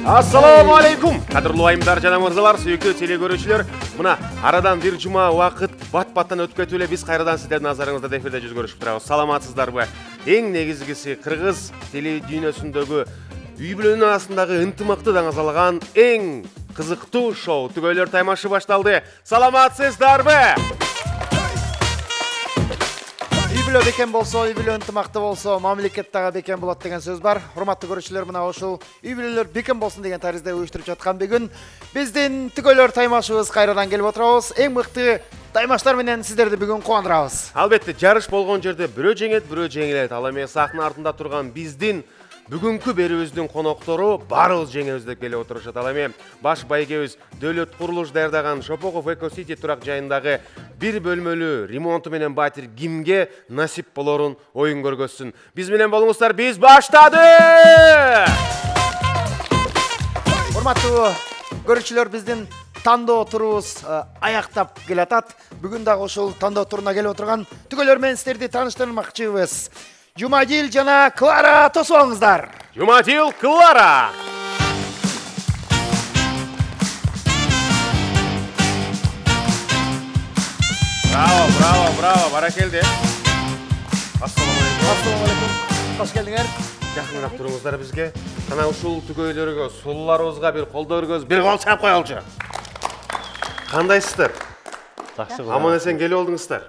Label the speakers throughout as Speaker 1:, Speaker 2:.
Speaker 1: Assalamu alaikum. Кадырлуу айымдар жана мырзалар, сүйүктүү телекөрүүчүлөр. Мына арадан бир жума убакыт бат-баттан өтүп кетип эле биз кайрадан сиздердин назарыңызда эфирде жүз көрүшүп турабыз. Саламатсыздарбы? Эң негизгиси кыргыз телевидениесиндөгү үй бүлөнүн арасындагы ынтымакты даңазалган эң кызыктуу шоу Түгөйлөр таймашы башталды. Саламатсыздарбы?
Speaker 2: Үй бүлө бекем болсо, үй бүлө ынтымакты болсо, мамлекет дагы бекем болот деген сөз бар. Урматтуу көрүүчүлөр, мына ушул үй бүлөлөр бекем болсун деген таризде уюштуруп жаткан бүгүн биздин Түгөйлөр таймашыбыз кайрадан келип отурабыз. Эң мыкты таймаштар менен сиздерди бүгүн кубандырабыз.
Speaker 1: Албетте, жарыш болгон жерде бирөө жеңет, бирөө жеңилет. Ал эми сахна артында турган биздин бүгүнкү берүүбүздүн коноктору баарыбыз жеңебиз деп келип отурушат. Ал эми баш байгебиз Дөөлөт курулуш даярдаган Шопоков Эко Сити турак жайындагы бир бөлмөлүү ремонту менен батир кимге насип болорун оюн көргөзсүн. Биз менен болуңуздар, биз баштадык!
Speaker 2: Урматтуу көрүүчүлөр, биздин тандоо турубуз аяктап келатат. Бүгүн дагы ушул тандоо туруна келип отурган түгөйлөр менен сиздерди тааныштырмакчыбыз. Жумадил жана Клара тосуңуздар.
Speaker 1: Жумадил, Клара. Браво, баракелде.
Speaker 2: Ассаламу алейкум. Кош келдиңер.
Speaker 1: Жакыныраак туруңуздар бизге. Кана ушул түгөйлөргө, сулууларыбызга бир колдоо бергөз, бир кол чаап коелучу. Кандайсыздар?
Speaker 3: Жакшы.
Speaker 1: Аман эсен келип олдуңуздар.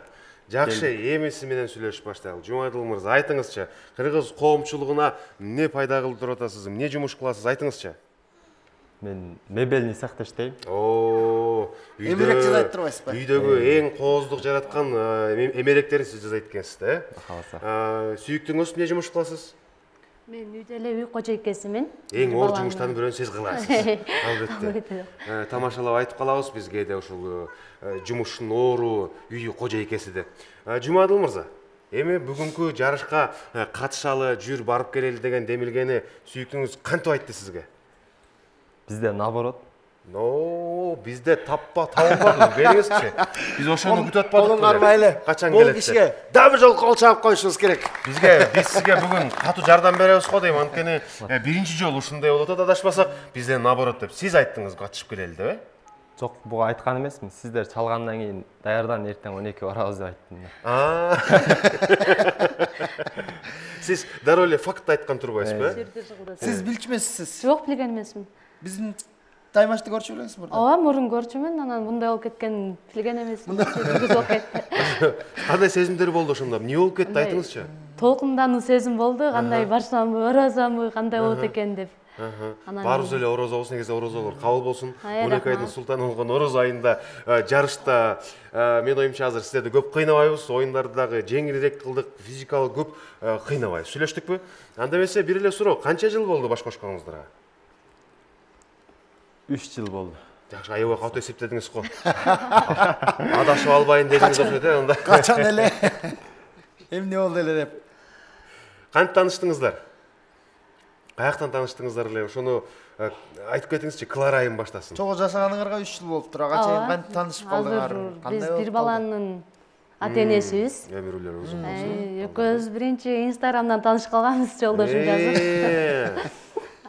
Speaker 1: Жакшы, эмиси менен сүйлөшүп баштайлы. Жумадил мырза, айтыңызчы, кыргыз коомчулугуна эмне пайда кылып туруп атасыз, эмне жумуш кыласыз, айтыңызчы.
Speaker 3: Мен мебельный цехта иштейм.
Speaker 2: Эмерек жасайт турбайсызбы?
Speaker 1: Үйдөгү эң кооздук жараткан эмеректерин сиз жасайт экенсиз да?
Speaker 3: Кааласа.
Speaker 1: Сүйүктүүңүз эмне жумуш кыласыз?
Speaker 4: Мен үйдө эле үй кожойкесимин.
Speaker 1: Эң оор жумуштардын бирөөнү сиз кыласыз. Албетте. Тамашалап айтып калабыз бизге да ушул жумуштун оору, үйү кожойкеси деп. Жумадыл мырза, эми бүгүнкү жарышка катышалы, жүр барып келели деген демилгени сүйүктүүңүз кантип айтты сизге?
Speaker 3: Бизде наоборот.
Speaker 1: Бизде таппа табылбады, бериңизчи. Биз ошону күтүп атпадык.
Speaker 2: Колун кармайлы.
Speaker 1: Качан
Speaker 2: Бул
Speaker 1: келет?
Speaker 2: кишиге дагы бир жолу кол чаап коюшубуз керек.
Speaker 1: Биз сизге бүгүн катуу жардам беребиз го дейм. Анткени биринчи жолу ушундай болуп атат, адашпасак, бизден наоборот деп. Сиз айттыңыз катышып келели деп, э?
Speaker 3: Жок, буга айткан эмесмин. Сиздер чалгандан кийин даярдан эртең 12 барабыз деп айттым.
Speaker 1: Сиз дароо эле факт айткан турбайсызбы?
Speaker 2: Сиз билчү эмессиз?
Speaker 4: Жок, билген эмесмин.
Speaker 2: Биздин таймашты көрчү белеңиз мурда?
Speaker 4: Ооба, мурун көрчүмүн, анан мындай болуп кеткен билген эмесмин. Жүз болуп кетти.
Speaker 1: Кандай сезимдер болду ошондо? Эмне болуп кетти, айтыңызчы?
Speaker 4: Толкундануу сезим болду, кандай барсамбы, орозамбы, кандай болот экен деп.
Speaker 1: Баарыбыз эле орозобуз, негизи орозолор кабыл болсун. 12 айдын султаны болгон ороз айында жарышта мен оюмча азыр сиздерди көп кыйнабайбыз, оюндарды дагы жеңилирээк кылдык, физикалык көп кыйнабайбыз. Сүйлөштүкпү? Анда эмесе бир эле суроо, канча жыл болду баш кошконуңуздарга?
Speaker 3: 3 жыл болду.
Speaker 1: Жакшы, аябай катуу эсептедиңиз го. Адашып албайын дедиңиз окшойт э, анда.
Speaker 2: Качан эле? Эмне болду эле деп.
Speaker 1: Кантип тааныштыңыздар? Каяктан тааныштыңыздар эле? Ошону айтып кетиңизчи, Клара айым баштасын.
Speaker 2: Чогуу жашаганыңарга 3 жыл болуптур. Ага чейин кантип таанышып калдыңар?
Speaker 4: Биз бир баланын ата-энесибиз.
Speaker 1: Өмүрлөр узун.
Speaker 4: Экөөбүз биринчи Инстаграмдан таанышып калганбыз, жолдошум жазып.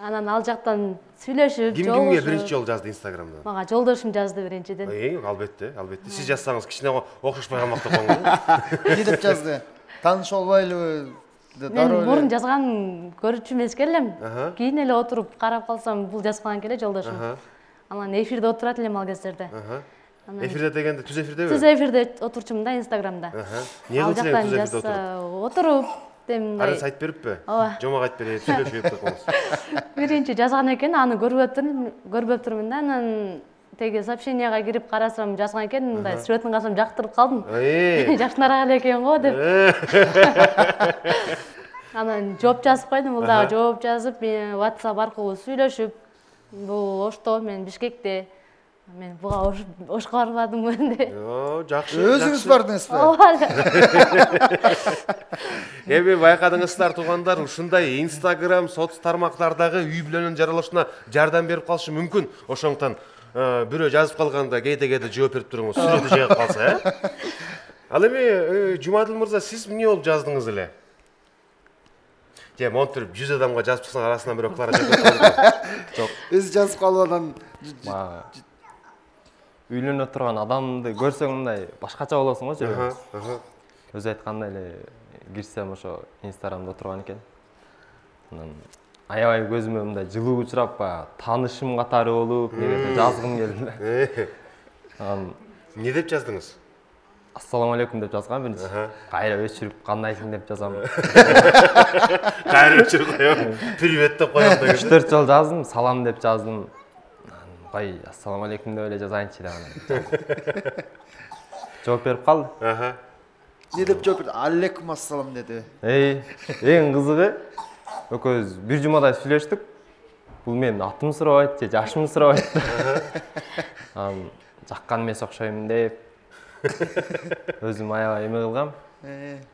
Speaker 4: Анан ал жактан сүйлөшүп,
Speaker 1: Кимге биринчи жолу жазды Инстаграмдан?
Speaker 4: Мага жолдошум жазды биринчиден.
Speaker 1: Албетте. Сиз жазсаңыз кичине окшошпой калмак деп коңуз.
Speaker 2: Не деп жазды? Тааныш болбойлубу?
Speaker 4: Мен мурун жазган көрчү эмес элем. Кийин эле отуруп карап калсам, бул жазган келе жолдошум. Анан эфирде отурат элем ал кездерде.
Speaker 1: Эфирде дегенде түз эфирдеби?
Speaker 4: Түз эфирде отурчумун да Инстаграмда.
Speaker 1: Эмне кылчу эле түз эфирде отуруп?
Speaker 4: Отуруп дем.
Speaker 1: Ары сайт бериппи? Жомок айтып берип, сүйлөшүп деп коңуз.
Speaker 4: Биринчи жазган экен, аны көрбөптүрмүн да, анан теги сообщенияга кирип карасам жазган экен, мындай сүрөтүн карасам жактырып калдым. Жакшыраак эле экен го деп. Анан жооп жазып койдум, бул дагы жооп жазып, мен WhatsApp аркылуу сүйлөшүп, бул Ошто, мен Бишкекте. Мен буга Ошко барбадым энди.
Speaker 1: Жакшы.
Speaker 2: Өзүңүз бардыңызбы?
Speaker 4: Ооба.
Speaker 1: Эми байкадыңыздар туугандар, ушундай Instagram соц тармактардагы үй бүлөнүн жаралышына жардам берип калышы мүмкүн. Ошондон бирөө жазып калганда кейде жооп берип туруңуз, сүрөтү жегип калса, э? Ал эми Жумадыл мырза, сиз эмне болуп жаздыңыз эле? же монтируп 100 адамга жазып чыксаң арасынан бирөө каражат
Speaker 3: Жок.
Speaker 2: Өзү жазып калып анан
Speaker 3: Баягы үйлөнө турган адамды көрсөң мындай башкача болосуң го жүрөгүң. Өзү айткандай эле кирсем ошо Инстаграмда отурган экен. Анан аябай көзүмө мындай жылуу учурап, баягы таанышым катары болуп, негеде жазгым келди. Анан
Speaker 1: не деп жаздыңыз?
Speaker 3: Ассаламу алейкум деп жазгам биринчи. Кайра өчүрүп кандайсың деп жазам.
Speaker 1: Кайра өчүрүп коём. Привет деп коём деген.
Speaker 3: 3-4 жолу жаздым, салам деп жаздым. Кай ассаламу алейкум деп эле жазайынчы деп анан. Жооп берип калды.
Speaker 2: не деп жооп берди? Алейкум ассалам деди.
Speaker 3: Эң кызыгы экөөбүз бир жумадай сүйлөштүк. Бул менин атым сурабайт же жашымды сурабайт. Анан жаккан эмес окшойм деп өзүм аябай эме кылгам.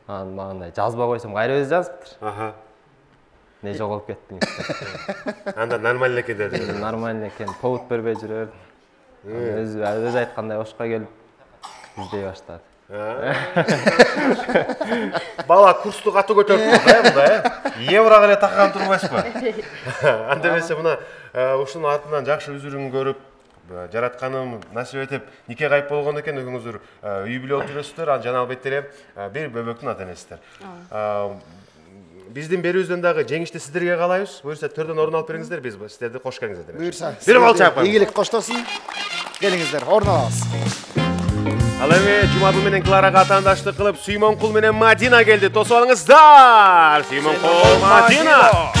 Speaker 3: Анан мындай жазба койсом кайра өзү жазыптыр. Не жоголуп кеттиң?
Speaker 1: Анда нормально экен деди.
Speaker 3: Нормально экен, повод бербей жүрөр. Өзү айткандай ошко келип издей баштады.
Speaker 1: Бала курсту катуу көтөрүп коду, мында, еврого эле таккан турбайсызбы? Анда эмесе мына ушунун артынан жакшы үзүрүн көрүп, жаратканым насип этип, нике кайып болгон экен, өзүңүздөр үй бүлө отурасыздар, анан жана албетте эле бир бөбөктүн ата энесиздер. Биздин берүүбүздөн дагы жеңишти сиздерге каалайбыз. Буюрса төрдөн орун алып бериңиздер, биз сиздерди кош келиңиздер деп.
Speaker 2: Буюрса.
Speaker 1: Бир кол чаап коеюн.
Speaker 2: Ийгилик коштосун. Келиңиздер, орун алабыз.
Speaker 1: Ал эми Жумадыл менен Кларага атаандаштык кылып, Сүймөнкул менен Мадина келди. Тосуп алыңыздар. Сүймөнкул, Мадина.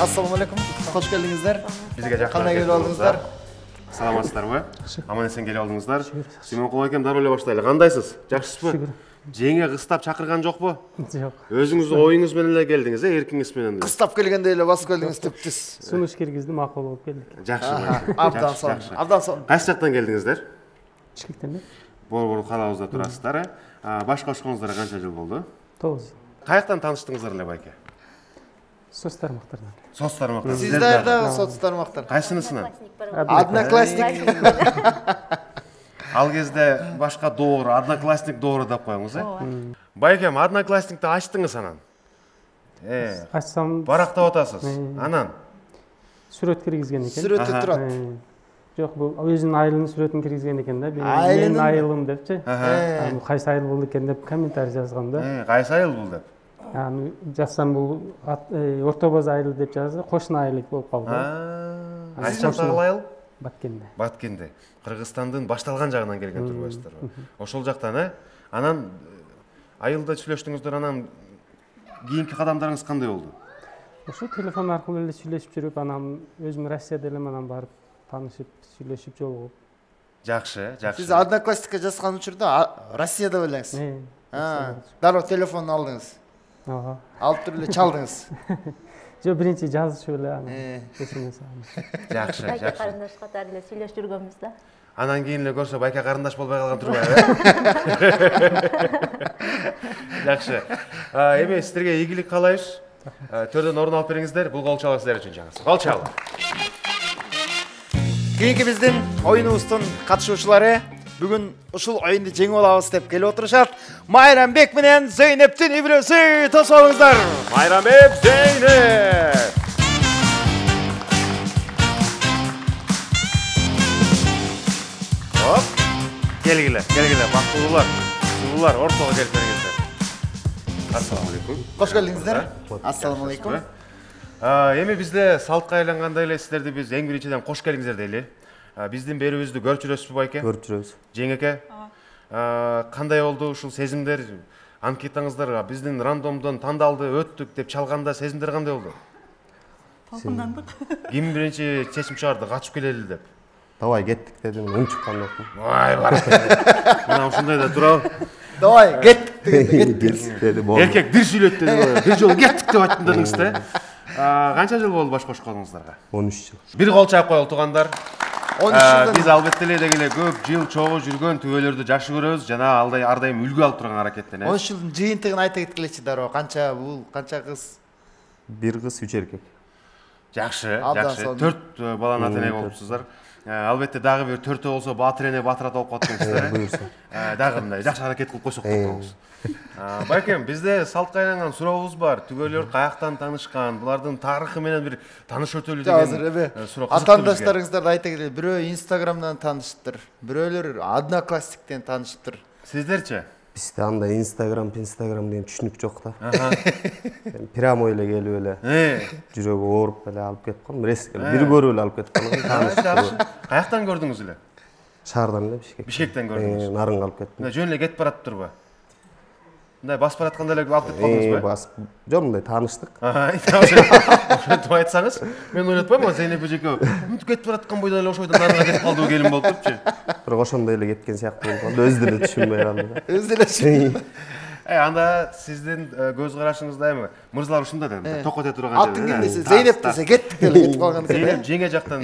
Speaker 2: Ассаламу алейкум. Кош келиңиздер.
Speaker 1: Бизге жакын.
Speaker 2: Кандай келип алдыңыздар?
Speaker 1: Саламатсыздарбы? Аман эсен келип алдыңыздар. Сүймөнкул акем дароо эле баштайлы. Кандайсыз? Жакшысызбы? Жеңе кыстап чакырган жокпу?
Speaker 5: Жок.
Speaker 1: Өзүңүздүн оюңуз менен эле келдиңиз, эркиңиз менен.
Speaker 2: Кыстап келгенде эле басып келдиңиз түптүс.
Speaker 5: Сунуш киргизди, макул болуп келдик.
Speaker 1: Жакшы.
Speaker 2: Абдан сон. Абдан сон.
Speaker 1: Кайсы жактан келдиңиздер?
Speaker 5: Бишкектен бе?
Speaker 1: Борбор калабызда турасыздар, баш кошкоңуздар канча жыл болду?
Speaker 5: 9.
Speaker 1: Каяктан тааныштыңыздар эле байке?
Speaker 5: Соц тармактардан.
Speaker 1: Соц тармактан.
Speaker 2: Сиздер да соц тармактар.
Speaker 1: Кайсынысынан?
Speaker 2: Одноклассник.
Speaker 1: Ал кезде башка доору, одноклассник доору деп коюңуз, э? Байкем, одноклассникти ачтыңыз анан.
Speaker 5: Ачсам,
Speaker 1: Барактап атасыз. Анан
Speaker 5: сүрөт киргизген экен.
Speaker 2: Сүрөттө турат.
Speaker 5: Жок, бул өзүнүн айылынын сүрөтүн киргизген экен да.
Speaker 2: Айылынын?
Speaker 5: Менин айылым депчи. Кайсы айыл болду экен деп комментарий жазгам да.
Speaker 1: кайсы айыл бул деп?
Speaker 5: Аны жазсам бул Орто Боз айылы деп жазды, кошуна айыл болуп калды.
Speaker 1: Кайсы жактагы айыл?
Speaker 5: Баткенде.
Speaker 1: Баткенде. Кыргызстандын башталган жагынан келген турбайсыздарбы? Ошол жактан, э? Анан айылда сүйлөштүңүздөр, анан кийинки кадамдарыңыз кандай болду?
Speaker 5: Ошо телефон аркылуу эле сүйлөшүп жүрүп, анан өзүм Россияда элем, анан барып таанышып, сүйлөшүп жолугуп.
Speaker 1: Жакшы, жакшы.
Speaker 2: Сиз одноклассникке жазган учурда Россияда белеңиз. Дароо телефон алдыңыз. Алып туруп эле чалдыңыз.
Speaker 5: Жо биринчи жазышып эле анан эсиме салдым.
Speaker 1: Жакшы,
Speaker 4: Байке
Speaker 1: жакшы.
Speaker 4: карындаш катары эле сүйлөшүп жүргөнбүз да.
Speaker 1: Анан кийин эле көрсө байке карындаш болбой калган турбайбы? Жакшы. Эми сиздерге ийгилик каалайбыз. Төрдөн орун алып бериңиздер. Бул кол чалуу сиздер үчүн жаңысы. Кол чалуу.
Speaker 2: Кийинки биздин оюнубуздун катышуучулары бүгүн ушул оюнду жеңип алабыз деп келип отурушат. Майрамбек менен Зейнептин үй бүлөсү, тосуп алыңыздар.
Speaker 1: Майрамбек, Зейнеп. Хоп. Келгиле, бактылуулар. Сулуулар ортого келип бериңиздер. Ассаламу алейкум.
Speaker 2: Кош келиңиздер. Ассаламу алейкум.
Speaker 1: Эми бизде салтка айлангандай эле сиздерди биз эң биринчиден кош келиңиздер дейли. Биздин берүүбүздү көрүп жүрөсүзбү байке?
Speaker 3: Көрүп жүрөбүз.
Speaker 1: Жеңеке. Кандай болду ушул сезимдер? Анкетаңыздар биздин рандомдон тандалды, өттүк деп чалганда сезимдер кандай болду?
Speaker 6: Талкындандык.
Speaker 1: Ким биринчи чечим чыгарды, качып келели деп?
Speaker 3: Давай кеттик дедим, уң чыккан жокмун.
Speaker 1: Ай, бар. Мына ушундай да турабы.
Speaker 2: Давай, кеттик дегенде
Speaker 3: Деди,
Speaker 1: Эркек бир сүйлөт деди, бир жолу кеттик деп айттым дедиңиз да. Канча жыл болду баш кошконуңуздарга?
Speaker 3: 13 жыл.
Speaker 1: Бир кол чаап коелу туугандар.
Speaker 2: 13 жылдан
Speaker 1: Биз албетте эле дегеле көп жыл чогуу жүргөн түбөлөрдү жакшы көрөбүз, жана ар дайым үлгү алып турган аракеттен.
Speaker 2: 13 жылдын жыйынтыгын айта кеткилечи дароо. Канча бул, канча кыз?
Speaker 3: Бир кыз, 3 эркек.
Speaker 1: Жакшы,
Speaker 2: Абдан
Speaker 1: жакшы.
Speaker 2: сонун.
Speaker 1: 4 баланын ата эне болупсуздар. Албетте дагы бир төртөө болсо батыр эне батырат болуп калыптырсыздар.
Speaker 3: Буюрса.
Speaker 1: Дагы мындай жакшы аракет кылып койсок деп турабыз. Байкем, бизде салтка айланган сурообуз бар. Түгөйлөр каяктан таанышкан, булардын тарыхы менен бир тааныш өтөлү деген
Speaker 2: азыр эме
Speaker 1: суроо.
Speaker 2: атаандаштарыңыздарды айта кетели. Бирөө Инстаграмдан таанышыптыр, бирөөлөр Одноклассниктен таанышыптыр.
Speaker 1: Сиздерчи?
Speaker 3: Бизде андай Инстаграм деген түшүнүк жок да. Прямо эле келип эле. Жүрөгү ооруп эле алып кетип калдым. Бир көрүп эле алып кетип калдым.
Speaker 1: Каяктан көрдүңүз эле?
Speaker 3: Шаардан эле
Speaker 1: Бишкектен көрдүңүз.
Speaker 3: Нарынга алып кеттим.
Speaker 1: Жөн эле кетип бараттырбы? Мындай басып баратканда эле алып кетип калдыңызбы?
Speaker 3: Жок, мындай тааныштык.
Speaker 1: Ошентип айтсаңыз, мен ойлотпойм, Зейнеп эжеке мынтип кетип бараткан бойдон эле ошойдон нарынга кетип калдыбы келин болуп турупчу.
Speaker 3: Бирок ошондой эле кеткен сыяктуу болуп калды. Өзү деле түшүнбөй калды да.
Speaker 2: Өзү деле түшүнбөй.
Speaker 1: Анда сиздин көз карашыңызда эми мырзалар ушунда да токот эте турган
Speaker 2: Атын ким десе, Зейнеп десе кеттик деле кетип калган экен.
Speaker 1: Зейнеп жеңе жактан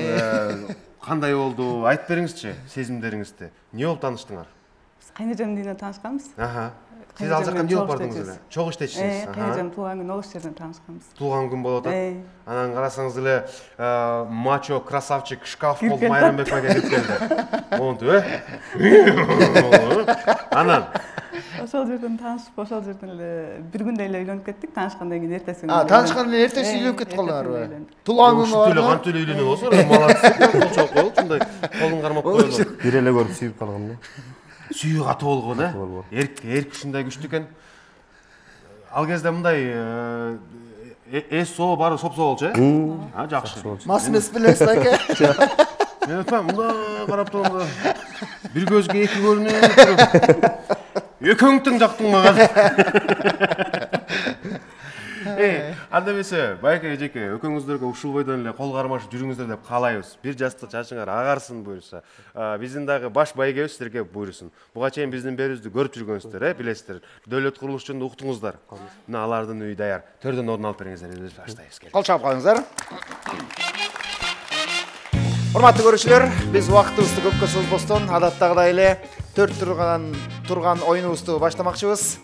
Speaker 1: кандай болду? Айтып бериңизчи сезимдериңизди. Эмне болуп тааныштыңар?
Speaker 6: Кайнежем менен таанышканбыз.
Speaker 1: Сиз ал жакка эмне болуп бардыңыз эле? Чогуу иштечисиз.
Speaker 6: Кайнежем туулган күнү ол жерден таанышканбыз.
Speaker 1: Туулган күн болуп атат. Анан карасаңыз эле мачо, красавчик, шкаф болуп Майрамбек байга келип келди. Монтип, Анан
Speaker 6: Ошол жерден таанышып, ошол жерден эле бир күндө эле үйлөнүп кеттик. Таанышкандан кийин эртеси күнү.
Speaker 2: Таанышкандан кийин эртеси үйлөнүп кетип калдыңарбы? Туулган күнү бар.
Speaker 1: Кантип эле үйлөнүп болсо, молодец. Колчоп коюп, ушундай колун кармап коюлду.
Speaker 3: Бир эле көрүп сүйүп калгам да.
Speaker 1: Сүйүү катуу болгон, эрк ушундай күчтүү экен. Ал кезде мындай соо баары сопсо болчу, жакшы.
Speaker 2: Мас эмес белеңиз аке.
Speaker 1: Мен айтпам, мындай карап турганда бир көзгө эки көрүнүп, экөөң тең жактың мага. Анда эмесе, байке эжеке, экөөңүздөргө ушул бойдон эле кол кармашып жүрүңүздөр деп каалайбыз. Бир жастык чачыңар агарсын буюрса. Биздин дагы баш байгебиз силерге буйрусун. Буга чейин биздин берүүбүздү көрүп жүргөнсүздөр, билесиздер. Дөөлөт курулуш жөнүндө уктуңуздар. Мына алардын үйү даяр. Төрдөн орун алып бериңиздер, биз баштайбыз.
Speaker 2: Кол чаап калыңыздар. Урматтуу көрүүчүлөр, биз убактыбызды көпкө созбостон адаттагыдай эле 4 турган оюнубузду баштамакчыбыз.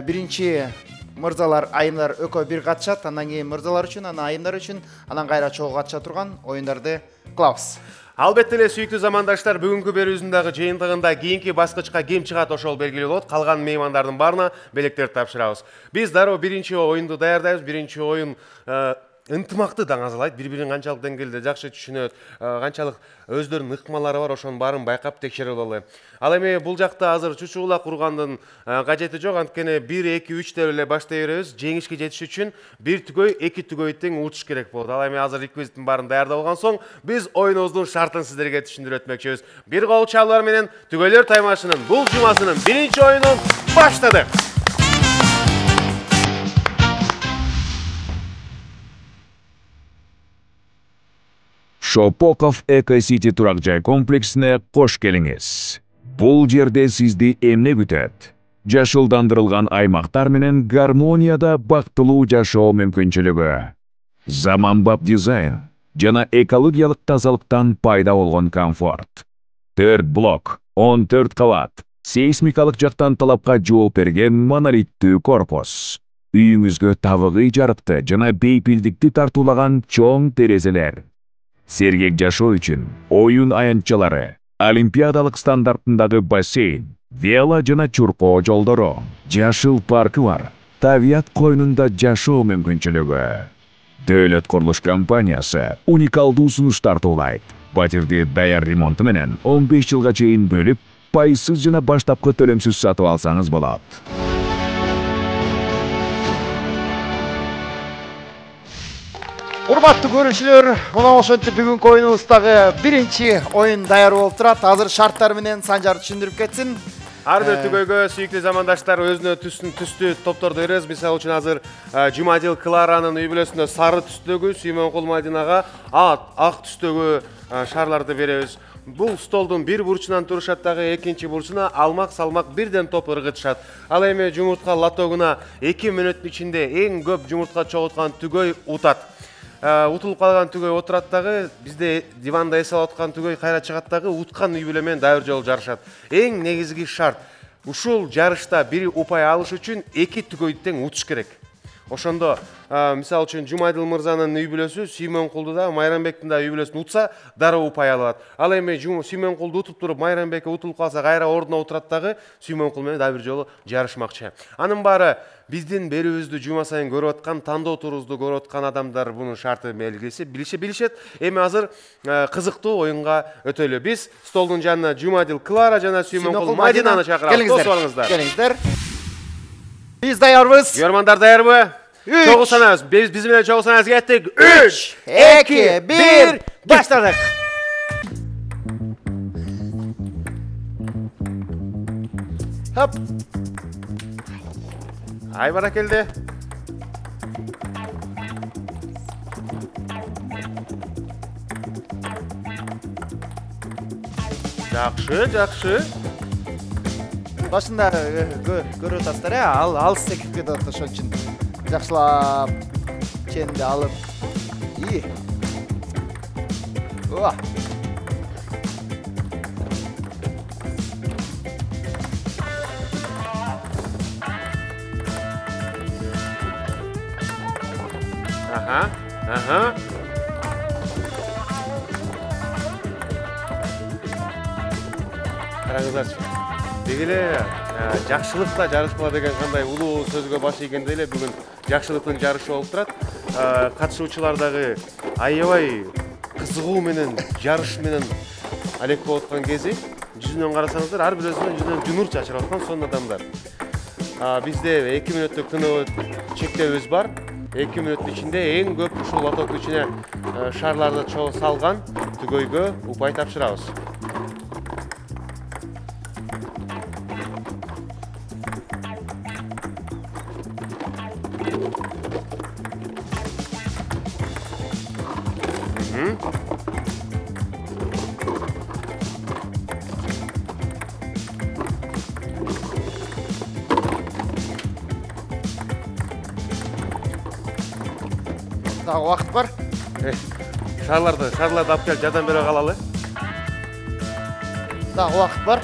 Speaker 2: Биринчи мырзалар, айымдар экөө бир катышат, андан кийин мырзалар үчүн, анан айымдар үчүн, анан кайра чогуу катыша турган оюндарды кылабыз.
Speaker 1: Албетте эле сүйүктүү замандаштар, бүгүнкү берүүбүздүн дагы жыйынтыгында кийинки баскычка ким чыгат ошол белгилүү болот. Калган меймандардын баарына белектерди тапшырабыз. Биз дароо биринчи оюнду даярдайбыз. Биринчи оюн ынтымакты даңазалайт, бири-бирин канчалык деңгээлде жакшы түшүнөт, канчалык өздөрүнүн ыкмалары бар, ошонун баарын байкап текшере алалы. Ал эми бул жакта азыр чучуула кургандын кажети жок, анткени 1, 2, 3 деп эле баштай беребиз. Жеңишке жетиш үчүн бир түгөй, эки түгөй тең учуш керек болот. Ал эми азыр экибиздин баарын даярдап алган соң, биз оюнубуздун шартын сиздерге түшүндүрүп өтмөкчүбүз. Бир кол чалуулар менен Түгөйлөр таймашынын бул жумасынын биринчи оюнун баштадык.
Speaker 7: Шопоков Эко-Сити турак жай комплексине кош келиңиз. Бул жерде сизди эмне күтөт? Жашылдандырылган аймактар менен гармонияда бактылуу жашоо мүмкүнчүлүгү. Заманбап дизайн жана экологиялык тазалыктан пайда болгон комфорт. 4 блок, 14 кабат, сейсмикалык жактан талапка жооп берген монолиттүү корпус. Үйүңүзгө табигый жарыкты жана бейпилдикти тартуулаган чоң терезелер. Сергек жашоо үчүн оюн аянтчалары, олимпиадалык стандартындагы бассейн, вело жана чуркоо жолдору, жашыл паркы бар, табият койнунда жашоо мүмкүнчүлүгү. Дөөлөт курулуш компаниясы уникалдуу сунуш тартуулайт. Батирди даяр ремонту менен 15 жылга чейин бөлүп, пайсыз жана баштапкы төлөмсүз сатып алсаңыз болот.
Speaker 2: Урматтуу көрүүчүлөр, мына ошентип бүгүнкү оюнубуздагы биринчи оюн даяр болуп турат. Азыр шарттары менен Санжар түшүндүрүп кетсин.
Speaker 1: Ар бир түгөйгө сүйүктүү замандаштар өзүнө түстүү топторду беребиз. Мисалы үчүн азыр Жумадил Кларанын үй бүлөсүндө сары түстөгү, Сүймөнкул Мадинага ак түстөгү шарларды беребиз. Бул столдун бир бурчунан турушат дагы, экинчи бурчуна алмак-салмак бирден топ ыргытышат. Ал эми жумуртка лотогуна 2 мүнөттүн ичинде эң көп жумуртка чогулткан түгөй утат. Утулуп калган түгөй отурат дагы, бизде диванда эс алып аткан түгөй кайра чыгат дагы, уткан үй бүлө менен дайыр жолу жарышат. Эң негизги шарт, ушул жарышта бири упай алыш үчүн 2 түгөй тең утуш керек. Ошондо мисалы үчүн Жумайдыл мырзанын үй бүлөсү Сүймөнкулду да Майрамбектин да үй бүлөсүн утса дароо упай алат. Ал эми Сүймөнкулду утуп туруп Майрамбекке утулуп калса кайра ордуна отурат дагы Сүймөнкул менен дагы бир жолу жарышмакчы. Анын баары биздин берүүбүздү жума сайын көрүп аткан, тандоо турубузду көрүп аткан адамдар бунун шарты белгиси билишет. Эми азыр кызыктуу оюнга өтөлү. Биз столдун жанына Жумадил Клара жана Сүймөнкул Мадинаны чакырабыз.
Speaker 2: Келиңиздер. Биз даярбыз.
Speaker 1: Көрөрмандар даярбы? Чогуу санабыз. Биз менен чогуу санабыз кеттик.
Speaker 2: 3, 2, 1, баштадык. Хоп.
Speaker 1: Ай баракелде. Жакшы.
Speaker 2: Башында көрүп атасыздар, алыс секип кетип атат, ошон үчүн жакшылап ченди алып. Ооа.
Speaker 1: Ага. Караңыздарчы. Дегеле жакшылыкта жарышкыла деген кандай улуу сөзгө баш ийгенде эле бүгүн жакшылыктын жарышы болуп турат. Катышуучулар дагы аябай кызыгуу менен жарыш менен алек болуп аткан кези. Жүзүнөн карасаңыздар, ар бирөөсүнүн жүзүнөн жунур чачырып аткан сонун адамдар. Бизде 2 мүнөттүк тыноо чектөөбүз бар. 2 мүнөттүн ичинде эң көп ушул лоток ичине шарларды салган түгөйгө упай тапшырабыз.
Speaker 2: Дагы вакыт бар.
Speaker 1: Шарларды алып келип жардам бере калалы.
Speaker 2: Дагы вакыт бар.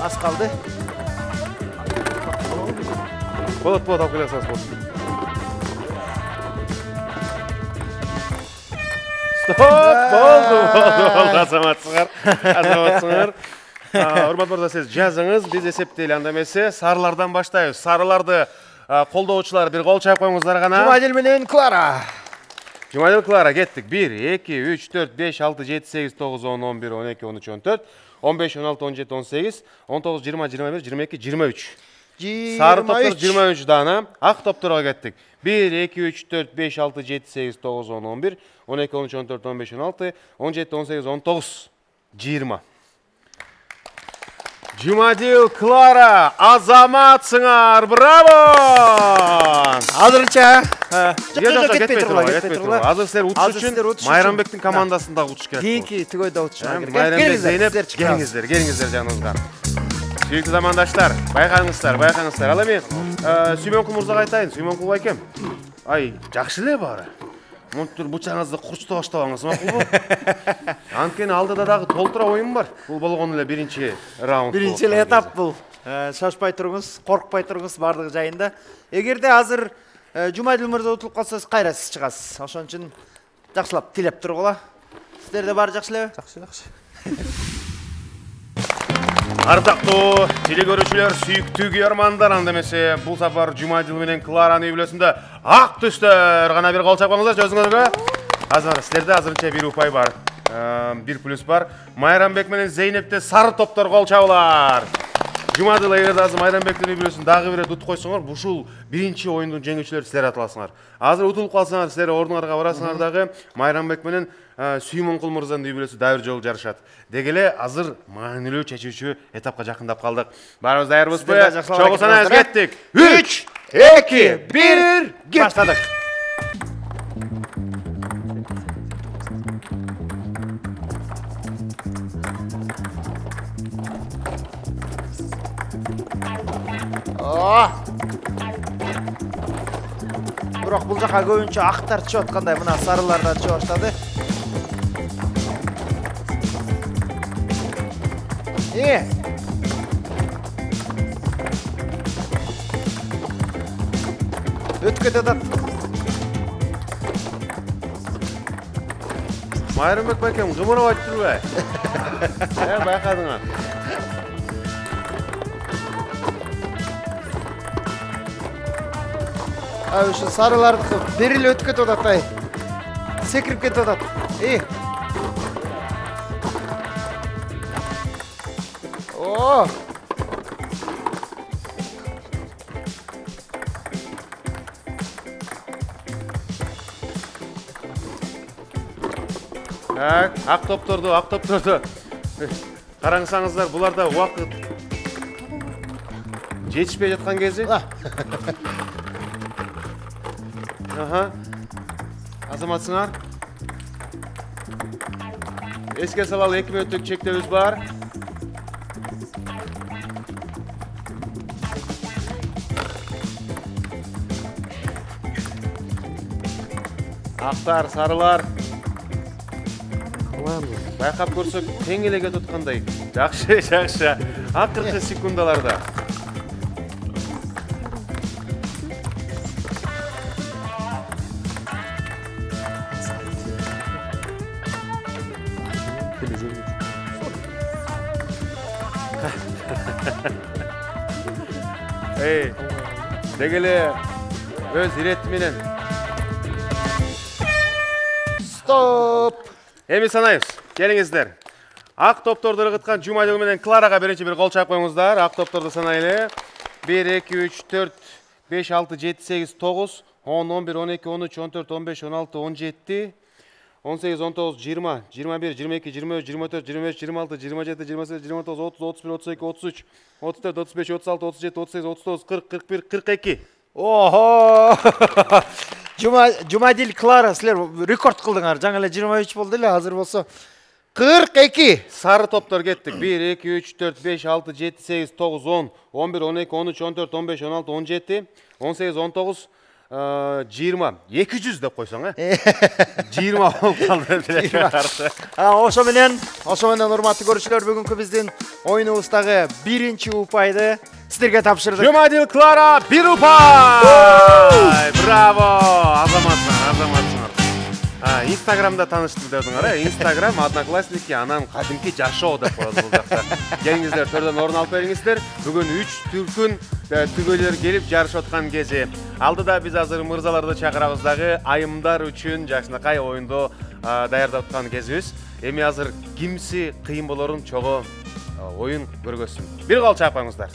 Speaker 2: Аз калды.
Speaker 1: Болот, алып келесиңиз болот. Болду. Азаматсыңар. Урматтуу мырза, сиз жазыңыз, биз эсептейли. Анда эмесе сарылардан баштайбыз. Сарыларды колдоочулар бир кол чайып коюңуздар гана.
Speaker 2: Жумадил менен Клара.
Speaker 1: Жумадил Клара кеттик. 1, 2, 3, 4, 5, 6, 7, 8, 9, 10, 11, 12, 13, 14, 15, 16, 17, 18, 19, 20, 21, 22, 23. Сары топтор 23 дана. Ак топторго кеттик. 1, 2, 3, 4, 5, 6, 7, 8, 9, 10, 11, 12, 13, 14, 15, 16, 17, 18, 19, 20. Жумадил Клара, азаматсыңар, браво!
Speaker 2: Азырынча.
Speaker 1: Кетпей туруңар. Азыр силер утуш үчүн Майрамбектин командасында утуш керек.
Speaker 2: Кийинки түгөйдө утушуңар керек.
Speaker 1: Майрамбек, Зейнеп, келиңиздер жаныбызга. Сүйүктүү замандаштар, байкаңыздар. Ал эми Сүймөнкул мырзага айтайын, Сүймөнкул байкем. Ай, жакшы эле баары. Монтур бучаңызды курчута баштабаңыз, макулбу? Анткени алдыда дагы толтура оюн бар. Бул болгон эле биринчи раунд.
Speaker 2: Биринчи эле этап бул. Шашпай туруңуз, коркпай туруңуз бардыгы жайында. Эгерде азыр Жумадил мырза утулуп калса, кайра сиз чыгасыз. Ошон үчүн жакшылап тилеп тургула. Сиздерде баары жакшы элеби?
Speaker 5: Жакшы.
Speaker 1: Ардактуу телекөрүүчүлөр, сүйүктүү көрөрмандар, анда эмесе бул сапар Жумадил менен Кларанын үй бүлөсүндө ак түстөр гана бир кол чапкаңыздар өзүңөргө. Азыр силерде азырынча бир упай бар. 1+ бар. Майрамбек менен Зейнепте сары топтор кол чабуулар. Жумадил эгерде азыр Майрамбектин үй бүлөсүн дагы бир утуп койсоңор, ушул биринчи оюндун жеңүүчүлөрү силер аталасыңар. Азыр утулуп калсаңар, силер ордуңарга барасыңар дагы Майрамбек менен Сүймөнкул мырзанын үй бүлөсү дагы бир жолу жарышат. Дегеле азыр маанилүү чечүүчү этапка жакындап калдык. Баарыбыз даярбызбы? Чогуу санабыз кеттик. 3, 2, 1, баштадык.
Speaker 2: Бирок бул жака көбүнчө актар чыгып аткандай, мына сарылар да чыга баштады. өтүп атат.
Speaker 1: Майрамбек байкем кымырап айтып турбай. Байкадыңар.
Speaker 2: Ушу сарылардыкы берил өтүп кетип атат. Секирип кетип атат. О!
Speaker 1: Ак топторду караңсаңыздар, буларда убакыт жетишпей жаткан кези. Азаматсыңар. Эске салалы 2 мүнөттүк чектөөбүз бар. Актар, сарылар. Байкап көрсөк, тең эле кетип аткандай. Жакшы. Акыркы секундаларда. Дегеле өз ирети менен.
Speaker 2: Стоп!
Speaker 1: Эми санайбыз. Келиңиздер. Ак топторду ыргыткан Жумадил менен Кларага биринчи бир кол чаап коюңуздар. Ак топторду санайлы. 1, 2, 3, 4, 5, 6, 7, 8, 9, 10, 11, 12, 13, 14, 15, 16, 17, 18, 19, 20, 21, 22, 23, 24, 25, 26, 27, 28, 29, 30, 31, 32, 33, 34, 35, 36, 37, 38, 39, 40, 41, 42.
Speaker 2: Ого! Жумадил, Клара, силер рекорд кылдыңар. Жаңы эле 23 болду эле, азыр болсо 42.
Speaker 1: Сары топтор кеттик. 1, 2, 3, 4, 5, 6, 7, 8, 9, 10, 11, 12, 13, 14, 15, 16, 17, 18, 19, 20. 200 деп койсоң, 20 болуп калды.
Speaker 2: Ошо менен урматтуу көрүүчүлөр, бүгүнкү биздин оюнубуздагы биринчи упайды сиздерге тапшырдык.
Speaker 1: Жумадил, Клара, 1 упай! Браво! Азаматсыңар. Инстаграмда таныштым дедиңер, Инстаграм, Одноклассники, анан кадимки жашоо деп коет бул жакта. Келиңиздер, төрдөн орун алып бериңиздер. Бүгүн 3 түркүн түгөлөр келип жарышып аткан кези. Алдыда биз азыр мырзаларды чакырабыз дагы айымдар үчүн жакшынакай оюнду даярдап аткан кезибиз. Эми азыр кимси кыйын болорун чогуу оюн көргөзсүн. Бир кол чаап коюңуздар.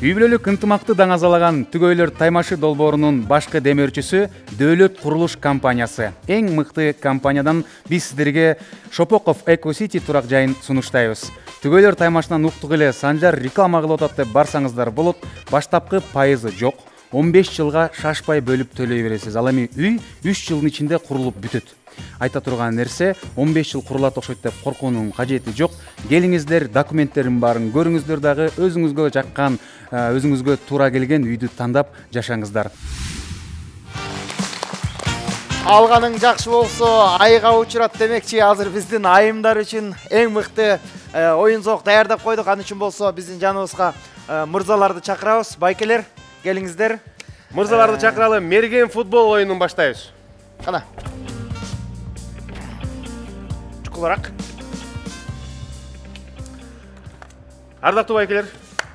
Speaker 8: Үй бүлөлүк ынтымакты даңазалаган Түгөйлөр Таймашы долбоорунун башкы демөөрчүсү Дөөлөт курулуш компаниясы. Эң мыкты компаниядан биз сиздерге Шопоков Эко-Сити турак жайын сунуштайбыз. Түгөйлөр Таймашынан уктук эле Санжар реклама кылып атат деп барсаңыздар болот. Баштапкы пайызы жок. 15 жылга шашпай бөлүп төлөй бересиз. Ал эми үй 3 жылдын ичинде курулуп бүтөт. Айта турган нерсе 15 жыл курулат окшойт деп коркуунун кажети жок. Келиңиздер, документтерин барын көрүңүздөр дагы, өзүңүзгө жаккан, өзүңүзгө туура келген үйдү тандап жашаңыздар.
Speaker 2: Алганың жакшы болсо айга учурат демекчи, азыр биздин айымдар үчүн эң мыкты оюн зок даярдап койдук. Аны үчүн болсо биздин жаныбызга мырзаларды чакырабыз. Байкелер, келиңиздер.
Speaker 1: Мырзаларды чакыралы, мерген футбол оюнун баштайбыз.
Speaker 2: Кана. Чукулураак.
Speaker 1: Ардактуу байкелер,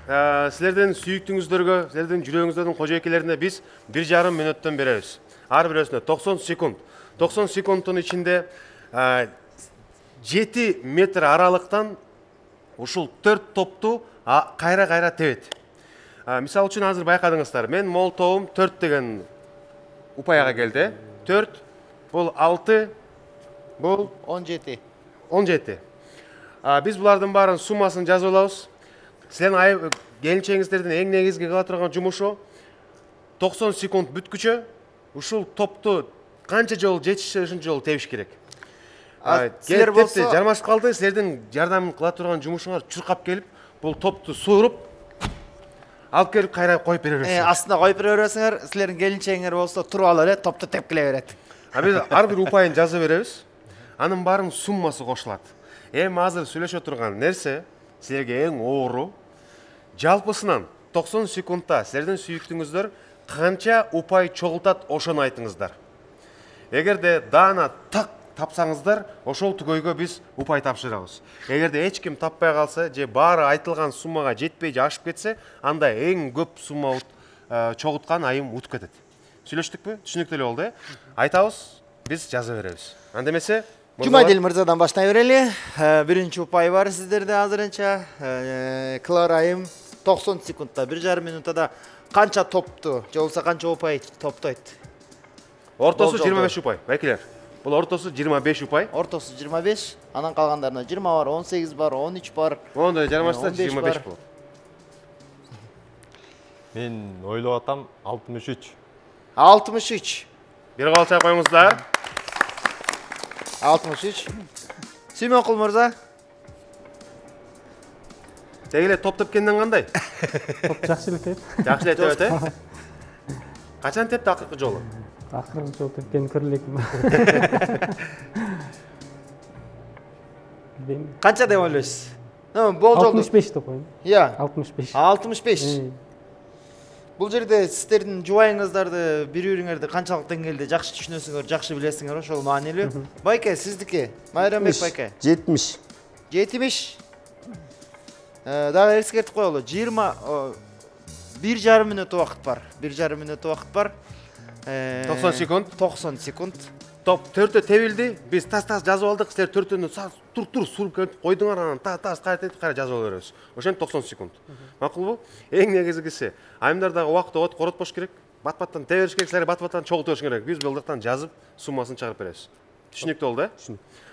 Speaker 1: силердин сүйүктүүңүздөргө, силердин жүрөгүңүздөрдүн кожойкелерине биз 1,5 мүнөттөн беребиз. Ар бирөөсүнө 90 секунд. 90 секундтун ичинде 7 метр аралыктан ушул 4 топту кайра тебет. Мисалы үчүн азыр байкадыңыздар, мен мол тобум 4 деген упаяга келди. 4, бул 6, бул
Speaker 2: 17.
Speaker 1: 17. Биз булардын баарын суммасын жазып алабыз. Силердин келинчеңиздердин эң негизги кыла турган жумушу 90 секунд бүткүчө ушул топту канча жолу жетишсе ошончо жолу тебиш керек.
Speaker 2: Силер болсо
Speaker 1: жармашып калды, силердин жардамын кыла турган жумушуңар чуркап келип, бул топту сууруп алып келип кайра коюп бере бересиңер.
Speaker 2: Астына коюп бере бересиңер, силердин келинчеңер болсо туруп алып эле топту тепкилей берет.
Speaker 1: Биз ар бир упайын жазып беребиз. Анын баарынын суммасы кошулат. Эми азыр сүйлөшө турган нерсе силерге эң оору жалпысынан 90 секундта сіздердің сүйіктіңіздер қанша ұпай чоғылтат ошоны айтыңыздар. Егерде дана тақ тапсаңыздар, ошол түгөйгө біз ұпай тапшырабыз. Егерде эч ким таппай қалса, же бары айтылған суммаға жетпей же ашып кетсе, анда эң көп сумма чоғытқан айым утуп кетет. Сүйлөштүкпү? Түшүнүктүү болду, айтабыз, биз жаза беребиз. Анда эмесе
Speaker 2: Жумадил мырзадан баштай берели. Биринчи упай бар сиздерде азырынча. Клара айым 90 секундта, 1,5 минутада канча топту, же болбосо канча упай топтойт?
Speaker 1: Ортосу 25 упай, байкелер. Бул ортосу 25 упай.
Speaker 2: Ортосу 25, анан калгандарына 20 бар, 18 бар, 13 бар.
Speaker 1: Онда жармашса 25 болот.
Speaker 3: Мен ойлоп атам 63.
Speaker 2: 63.
Speaker 1: Бир калча коюңуздар.
Speaker 2: 63. Сүймөнкул мырза.
Speaker 1: Тегеле топ тепкенден кандай?
Speaker 5: Топ жакшы эле теп.
Speaker 1: Жакшы эле тепет, э? Качан тепти акыркы жолу?
Speaker 5: Акыркы жолу тепкен көрүлекмин.
Speaker 2: Канча деп ойлойсуз? Бул жолду
Speaker 5: 65 деп коеюн.
Speaker 2: Иә.
Speaker 5: 65.
Speaker 2: 65. Бул жерде сиздердин жубайыңыздарды, бири-бириңерди канчалык деңгээлде жакшы түшүнөсүңөр, жакшы билесиңер, ошол маанилүү. Байке, сиздики? Майрамбек байке.
Speaker 9: 70.
Speaker 2: 70. Дагы эскертип коелу. 1,5 мүнөт убакыт бар. 1,5 мүнөт убакыт бар.
Speaker 1: 90 секунд.
Speaker 2: 90 секунд.
Speaker 1: Топ төртө тебилди. Биз тас-тас жазып алдык. Силер төртөнү тур суруп келип койдуңар, анан тас кайтып кайра жазып беребиз. Ошентип 90 секунд. Макулбу? Эң негизгиси, айымдардагы убакыт от коротпош керек. Бат-баттан тебериш керек, силер бат-баттан чогултуш керек. Биз булдыктан жазып, суммасын чыгарып беребиз. Түшүнүктүү болду, э?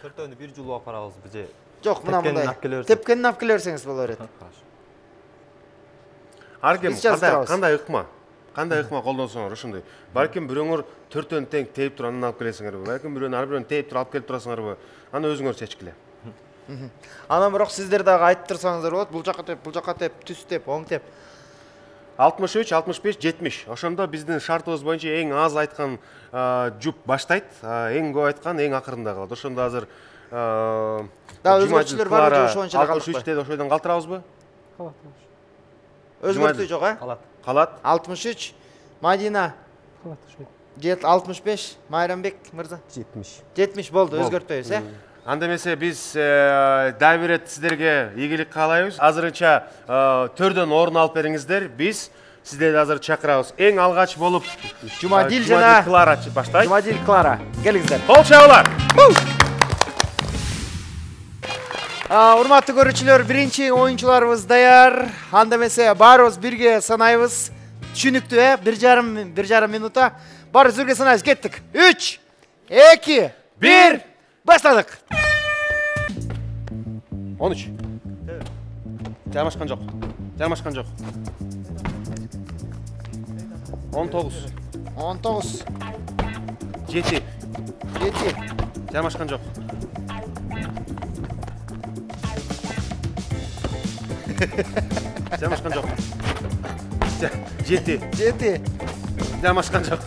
Speaker 3: Төртөөнү бир жолу алып барабыз бизе.
Speaker 2: Жок, мына мындай. Тепкенин алып келе берсеңиз болор эт.
Speaker 1: Ар ким кандай ыкма колдонсоңор ушундай. Балким бирөөңөр төртөн тең тейип туруп анан алып келесиңерби? Балким бирөөнү ар бирөөнү тейип туруп алып келип турасыңарбы? Аны өзүңөр чечкиле.
Speaker 2: Анан бирок сиздер дагы айтып турсаңыздар болот. Бул жакка теп, түз теп, оң теп.
Speaker 1: 63, 65, 70. Ошондо биздин шартыбыз боюнча эң аз айткан жуп баштайт, эң көп айткан эң акырында калат. Ошондо азыр
Speaker 2: өзгөртүүлөр барбы же ошончо эле калат?
Speaker 1: 63 ошойдон калтырабызбы?
Speaker 5: Калат.
Speaker 2: Өзгөртүү жок, э?
Speaker 1: Калат.
Speaker 2: 63. Мадина.
Speaker 5: Калат ошой.
Speaker 2: 65. Майрамбек мырза.
Speaker 9: 70.
Speaker 2: 70 болду, өзгөртпөйбүз, э?
Speaker 1: Анда эмесе биз дагы бир рет сиздерге ийгилик каалайбыз. Азырынча төрдөн орун алып бериңиздер. Биз сиздерди азыр чакырабыз. Эң алгач болуп
Speaker 2: Жумадил жана
Speaker 1: Клара баштайт.
Speaker 2: Жумадил Клара. Келиңиздер.
Speaker 1: Кол чабуулар.
Speaker 2: Урматтуу көрүүчүлөр, биринчи оюнчуларыбыз даяр. Анда эмесе баарыбыз бирге санайбыз. Түшүнүктүү, э? 1,5 минутта. Баарыбыз бирге санайбыз. Кеттик. 3, 2, 1. Баштадык.
Speaker 1: 13. Жармашкан жок. 19.
Speaker 2: 19.
Speaker 1: 7.
Speaker 2: 7.
Speaker 1: Жармашкан жок. Жармашкан жок. 7.
Speaker 2: 7.
Speaker 1: Жармашкан жок.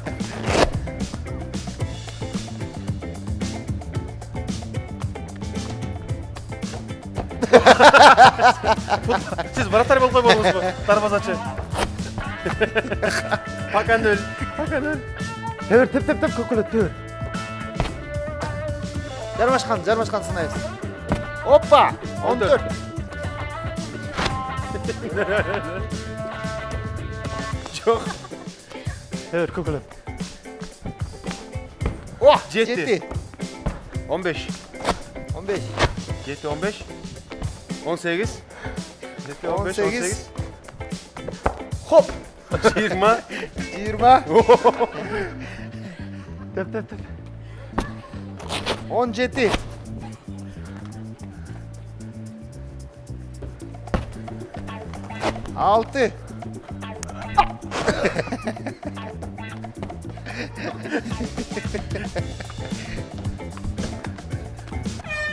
Speaker 1: Siz вратарь болуп койбодуңузбу? Дарбазачы. Пока нөл.
Speaker 2: Теп, көкөлөт, теп. Жармашкан санайбыз. Оппа! 14.
Speaker 1: Жок.
Speaker 2: Көкөлөт.
Speaker 1: 7. 15.
Speaker 2: 15.
Speaker 1: 7, 15. 18. 7, 15, 18.
Speaker 2: Хоп!
Speaker 1: 20.
Speaker 2: 20. Tep. 17. 6.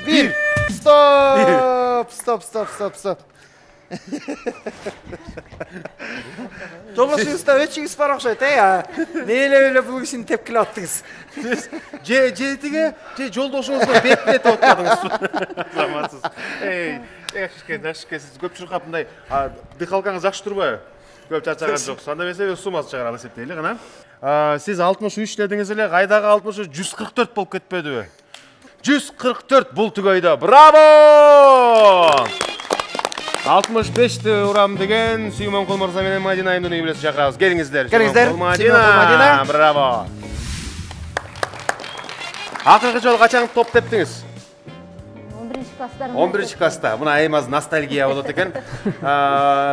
Speaker 2: 1. Stop. Жолдошуңузда өчүңүз бар окшойт, эле бул кишини тепкилеп аттыңыз.
Speaker 1: Жетиге жолдошуңузду бетпет отпадыңыз. Заматсыз. Ашке, сиз көп чуркап мындай дыхалкаңыз жакшы турбайбы? Көп чачаган жок. Сонда эмесе суммасы чыгаралы эсептейли кана. Сиз 63 дедиңиз эле, кайдагы 63 144 болуп кетпедиби? 144 бул түгөйдө. Браво! 65-ти урам деген Сүймөн Кул мырза менен Мадина Айымдын үй бүлөсү чакырабыз. Келиңиздер.
Speaker 2: Келиңиздер.
Speaker 1: Мадина. Браво. Акыркы жолу качан топ тептиңиз? 11 класста. Мына Аймаз ностальгия болот экен.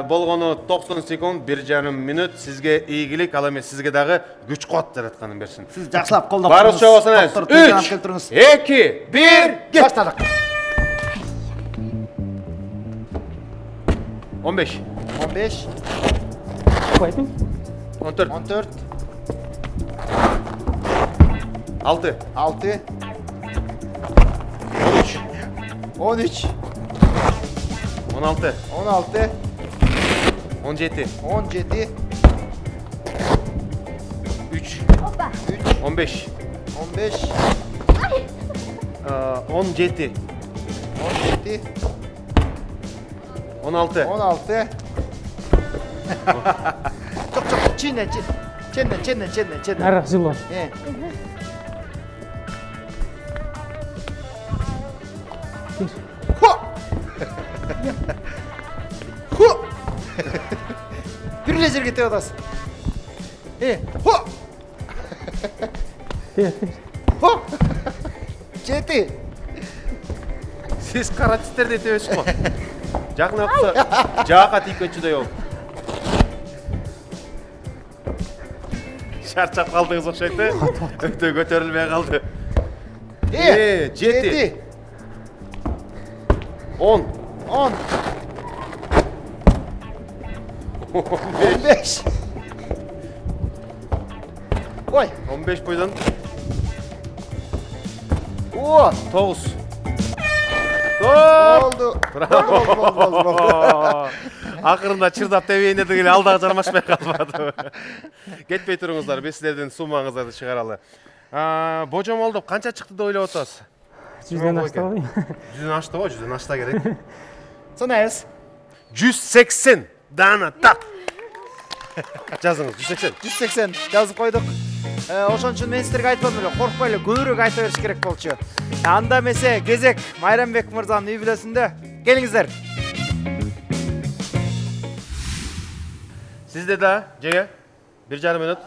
Speaker 1: Болгону 90 секунд, 1,5 минут. Сизге ийгилик, ал эми сизге дагы күч кубат жаратканын берсин.
Speaker 2: Сиз жакшылап колдоп
Speaker 1: туруңуз. Барып чогосуңуз. 3, 2, 1, кет.
Speaker 2: Баштадык.
Speaker 1: 15.
Speaker 2: 15.
Speaker 5: Koydum.
Speaker 1: 14.
Speaker 2: 14.
Speaker 1: 6.
Speaker 2: 6. 13.
Speaker 1: 16.
Speaker 2: 16.
Speaker 1: 17.
Speaker 2: 17.
Speaker 1: 3. 15.
Speaker 2: 15.
Speaker 1: 17.
Speaker 2: 17.
Speaker 1: 16.
Speaker 2: 16. Çok çok çiğne.
Speaker 5: Arak zilon.
Speaker 2: Bir lezer gete odası. Çeti.
Speaker 1: Siz karatisterde etebesiz go. Жакын акса жаакка тийип кетчүдөй болуп. Шарчап калдыңыз окшойт да. Өтө көтөрүлбөй калды. 7. 10.
Speaker 2: 10. 15. Oy.
Speaker 1: 15 бойдон.
Speaker 2: 10.
Speaker 1: 9.
Speaker 2: Oldu.
Speaker 1: Bravo. Акырында чырдап тебейин дедик эле алдагы жармашпай калбады. Кетпей туруңуздар, биз силердин суммаңыздарды чыгаралы. Божомолдоп канча чыкты деп ойлоп атасыз?
Speaker 5: 100ден ашты ғой.
Speaker 1: 100ден ашты го, 100ден ашта керек.
Speaker 2: Санайыз.
Speaker 1: 180 дана так. Жазыңыз, 180.
Speaker 2: 180 жазып койдук. Ошон үчүн мен силерге айтпадым эле, коркпой эле көбүрөөк айта бериш керек болчу. Анда эмесе кезек Майрамбек мырзанын үй бүлөсүндө. Келиңиздер.
Speaker 1: Сизде да, жеге 1,5 минут.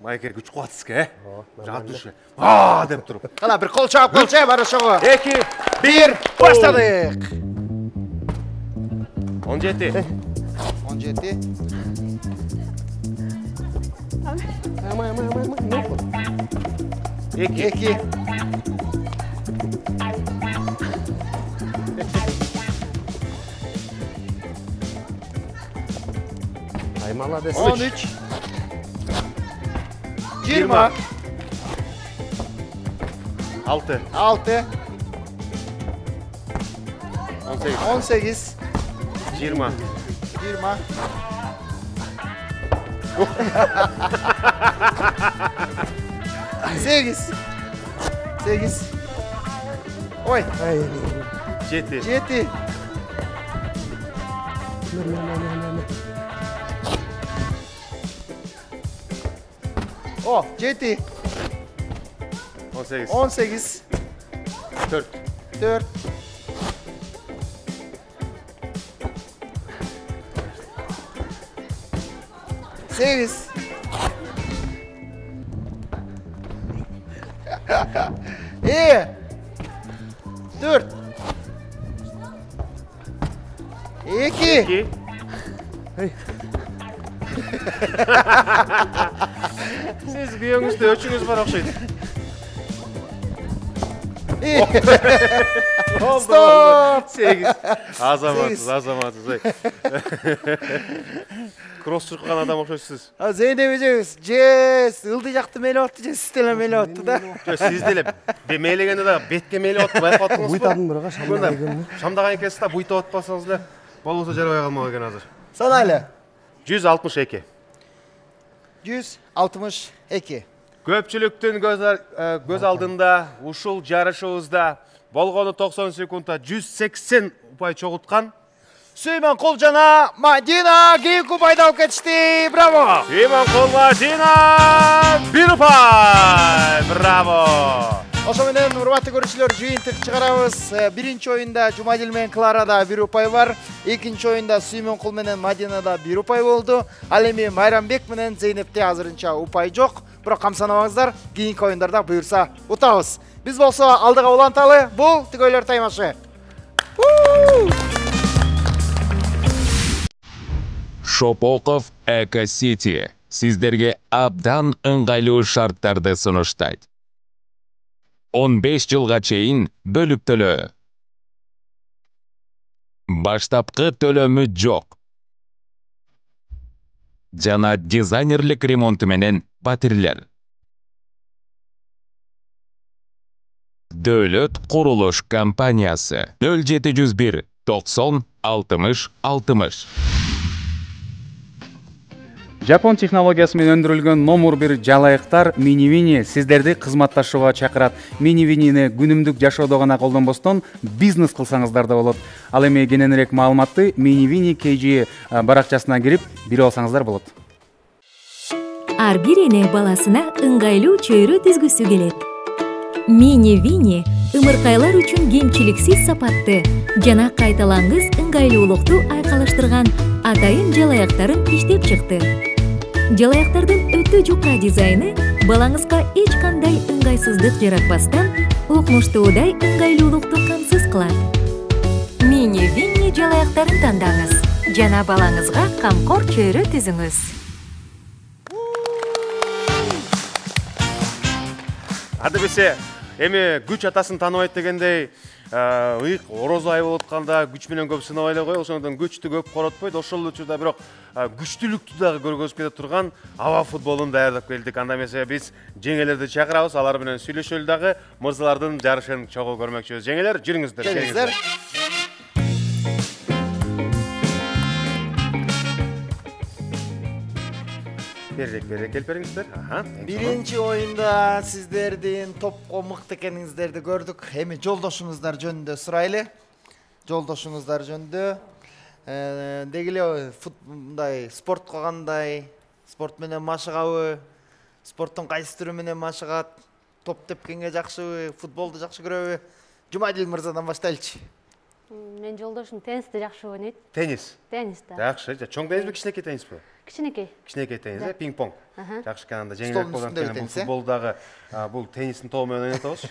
Speaker 1: Майке күч кубатсызга, Жат түшө. Деп туруп.
Speaker 2: Кана бир кол чаап бар ошого.
Speaker 1: 2,
Speaker 2: 1, баштадык.
Speaker 1: 17.
Speaker 2: 17. 2. 13. 20.
Speaker 1: 6.
Speaker 2: 6.
Speaker 1: 18.
Speaker 2: 18.
Speaker 1: 20.
Speaker 2: 20. Sekiz. 8. Oy.
Speaker 1: 7.
Speaker 2: 7. 7.
Speaker 1: 18.
Speaker 2: 18.
Speaker 1: 4.
Speaker 2: 4. 8. 4. 2.
Speaker 1: Siz kıyıyorsunuzda ölçünüz var okşaydı.
Speaker 2: Stop.
Speaker 1: 8. Azamatsız. Cross çıkan adam okşaysız.
Speaker 2: Zeynep Eceğiz. Ces. Ildı jaktı meli ottu. Ces sistele meli ottu da.
Speaker 1: Siz dele. Meylегенде да betke meli ottu. Байқаттыңыз ба?
Speaker 9: Буйтадым бирға шамдаған екен.
Speaker 1: Шамдаған екенсіз да буйта отпасаңыздар. Болмаса жарабай қалмау екен азыр.
Speaker 2: Санайлы.
Speaker 1: 162.
Speaker 2: 162.
Speaker 1: Көпчүлүктүн көз алдында ушул жарышыбызда болгону 90 секундда 180 упай чогулткан
Speaker 2: Сүймөнкул жана Мадина кийинки упайды алып кетишти. Браво!
Speaker 1: Сүймөнкул Мадина 1 упай. Браво!
Speaker 2: Ошо менен урматтуу көрүүчүлөр, жыйынтык чыгарабыз. Биринчи оюнда Жумадил менен Кларада 1 упай бар. Экинчи оюнда Сүймөнкул менен Мадинада 1 упай болду. Ал эми Майрамбек менен Зейнепте азырынча упай жок. Бирок камсанабаңыздар, кийинки оюндарда буюрса утабыз. Биз болсо алдыга уланталы. Бул тигөйлөр таймашы.
Speaker 9: Шопоков Эко-Сити сиздерге абдан ыңгайлуу шарттарды сунуштайт. 15 жылга чейин бөлүп төлөө. Баштапкы төлөмү жок. Жана дизайнерлик ремонту менен батирлер. Дөөлөт курулуш компаниясы 0701 90 60 60.
Speaker 8: Жапон технологиясы менен өндүрүлгөн номер 1 жалайыктар Mini-Vini сиздерди кызматташууга чакырат. Mini-Vinini күнүмдүк жашоодо гана колдонбостон бизнес кылсаңыздар да болот. Ал эми кененирээк маалыматты Mini-Vini KG баракчасына кирип бире алсаңыздар болот.
Speaker 10: Ар бир эне баласына ыңгайлуу чөйрө түзгүсү келет. Mini-Vini ымыркайлар үчүн кемчиликсиз сапатты жана кайталангыс ыңгайлуулукту айкалыштырган атайын жалаяктарын иштеп чыкты. Жалаяктардын өтө жука дизайны балаңызга эч кандай ыңгайсыздык жаратпастан укмуштуудай ыңгайлуулукту камсыз кылат. Mini-Vini жалаяктарын тандаңыз жана балаңызга камкор чөйрө түзүңүз.
Speaker 1: Адыбесе, эми күч атасын тааныбайт дегендей, ыйык орозо ай болуп атканда күч менен көп сынабай эле коет, ошондон күчтү көп коротпойт. Ошол учурда бирок күчтүүлүктү дагы көргөзүп кете турган аба футболун даярдап келдик. Анда эмесе биз жеңелерди чакырабыз, алар менен сүйлөшөлү дагы мырзалардын жарышын чогуу көрмөкчүбүз. Жеңелер, жүрүңүздөр.
Speaker 2: Келиңиздер.
Speaker 1: Берек келип бериңиздер.
Speaker 2: Биринчи оюнда сиздердин топко мыкты экениңиздерди көрдүк. Эми жолдошуңуздар жөнүндө сурайлы. Жолдошуңуздар жөнүндө деги эле мындай спортко кандай, спорт менен машыгабы, спорттун кайсы түрү менен машыгат, топ тепкенге жакшыбы, футболду жакшы көрөбү? Жумадил мырзадан баштайлычы.
Speaker 4: Мен жолдошум теннисти жакшы ойнойт.
Speaker 1: Теннис.
Speaker 4: Теннис да.
Speaker 1: Жакшы. Чоң теннисби, кичинекей теннисби?
Speaker 4: Кичинекей.
Speaker 1: Кичинекей теннис, пинг-понг. Жакшы кананда жеңилирээк болгон
Speaker 2: Столдун
Speaker 1: экен.
Speaker 2: үстүндөгү теннис,
Speaker 1: Футболдагы бул теннистин тобу менен ойнойт атабыз.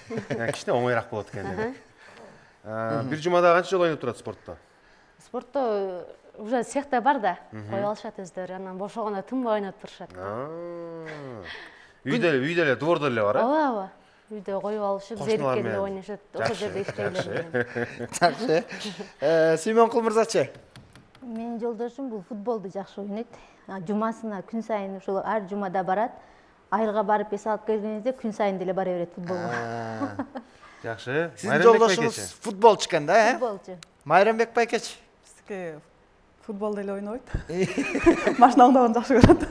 Speaker 1: Кичине оңоюраак болот экен. Бир жумада канча жолу ойноп турат спортто?
Speaker 4: Спортто уже цехта бар да, коюп алышат өздөрү. Анан бошогондо тынбай ойноп турушат.
Speaker 1: Үйдө эле, двордо эле бар,
Speaker 4: Ооба. Үйдө коюп алышып, зериккенде ойношот. Ошол жерде иштейлер.
Speaker 2: Жакшы. Сүймөнкул мырзачы.
Speaker 11: Менин жолдошум бул футболду жакшы ойнойт. Жумасына күн сайын ушул ар жумада барат. Айылга барып эс алып келгенинде күн сайын деле бара берет футболго.
Speaker 1: Жакшы.
Speaker 2: Сиздин жолдошуңуз футболчу экен да,
Speaker 11: Футболчу.
Speaker 2: Майрамбек байкечи.
Speaker 6: Биздики футбол деле ойнойт. Машина оңдогонду жакшы көрөт.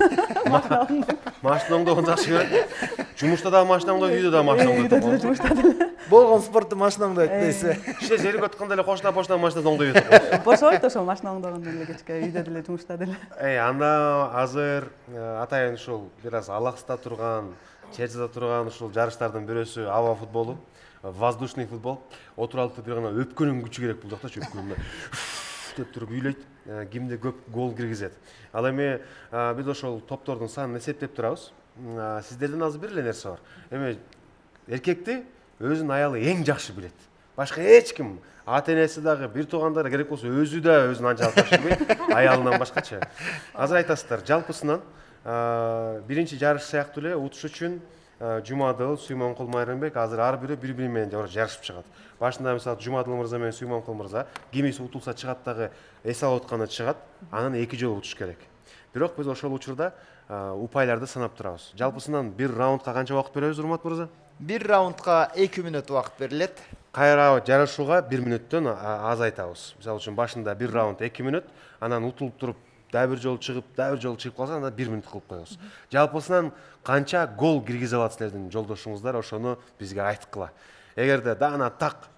Speaker 1: Машина оңдогонду жакшы көрөт. Жумушта дагы машина оңдойт, үйдө дагы машина оңдойт.
Speaker 6: Жумушта деле.
Speaker 2: Болгон спортту машина оңдойт дейсиз.
Speaker 1: Кичине жерге өткөндө эле коштап машинаны оңдой берет.
Speaker 6: Бошойт ошол машина оңдогондо эле кечке үйдө деле жумушта деле.
Speaker 1: Анда азыр атайын ушул бир аз алаксыта турган, Чержада турган ушул жарыштардын бирөөсү аба футболу, воздушный футбол. Отуралды бир гана өпкөнүн күчү керек болду да, өпкөнүн деп туруп үйлөйт, кимде көп гол киргизет. Ал эми биз ошол топтордун санын эсептеп турабыз. Сиздерден азыр бир эле нерсе бар. Эми эркекти өзүнүн аялы эң жакшы билет. Башка эч ким, ата-энеси дагы, бир туугандары керек болсо өзү да өзүн анчалык жакшы билбейт, аялынан башкачы. Азыр айтасыздар, жалпысынан биринчи жарыш сыяктуу эле утуш үчүн Жумадыл, Сүймөнкул, Майрамбек азыр ар бирөө бири-бири менен жарышып чыгат. Башында мисалы Жумадыл мырза менен Сүймөнкул мырза кимиси утулса чыгат дагы эс алып атканда чыгат, анан 2 жолу утуш керек. Бирок биз ошол учурда упайларды санап турабыз. Жалпысынан бир раундка канча убакыт беребиз, урматтуу мырза?
Speaker 2: Бир раундка 2 мүнөт убакыт берилет.
Speaker 1: Кайра жарышууга 1 мүнөттөн азайтабыз. Мисалы үчүн башында бир раунд 2 мүнөт, анан утулуп туруп дагы бир жолу чыгып калса, анда 1 мүнөт кылып коебуз. Жалпысынан канча гол киргизе алат силердин жолдошуңуздар, ошону бизге айткыла. Эгерде даана так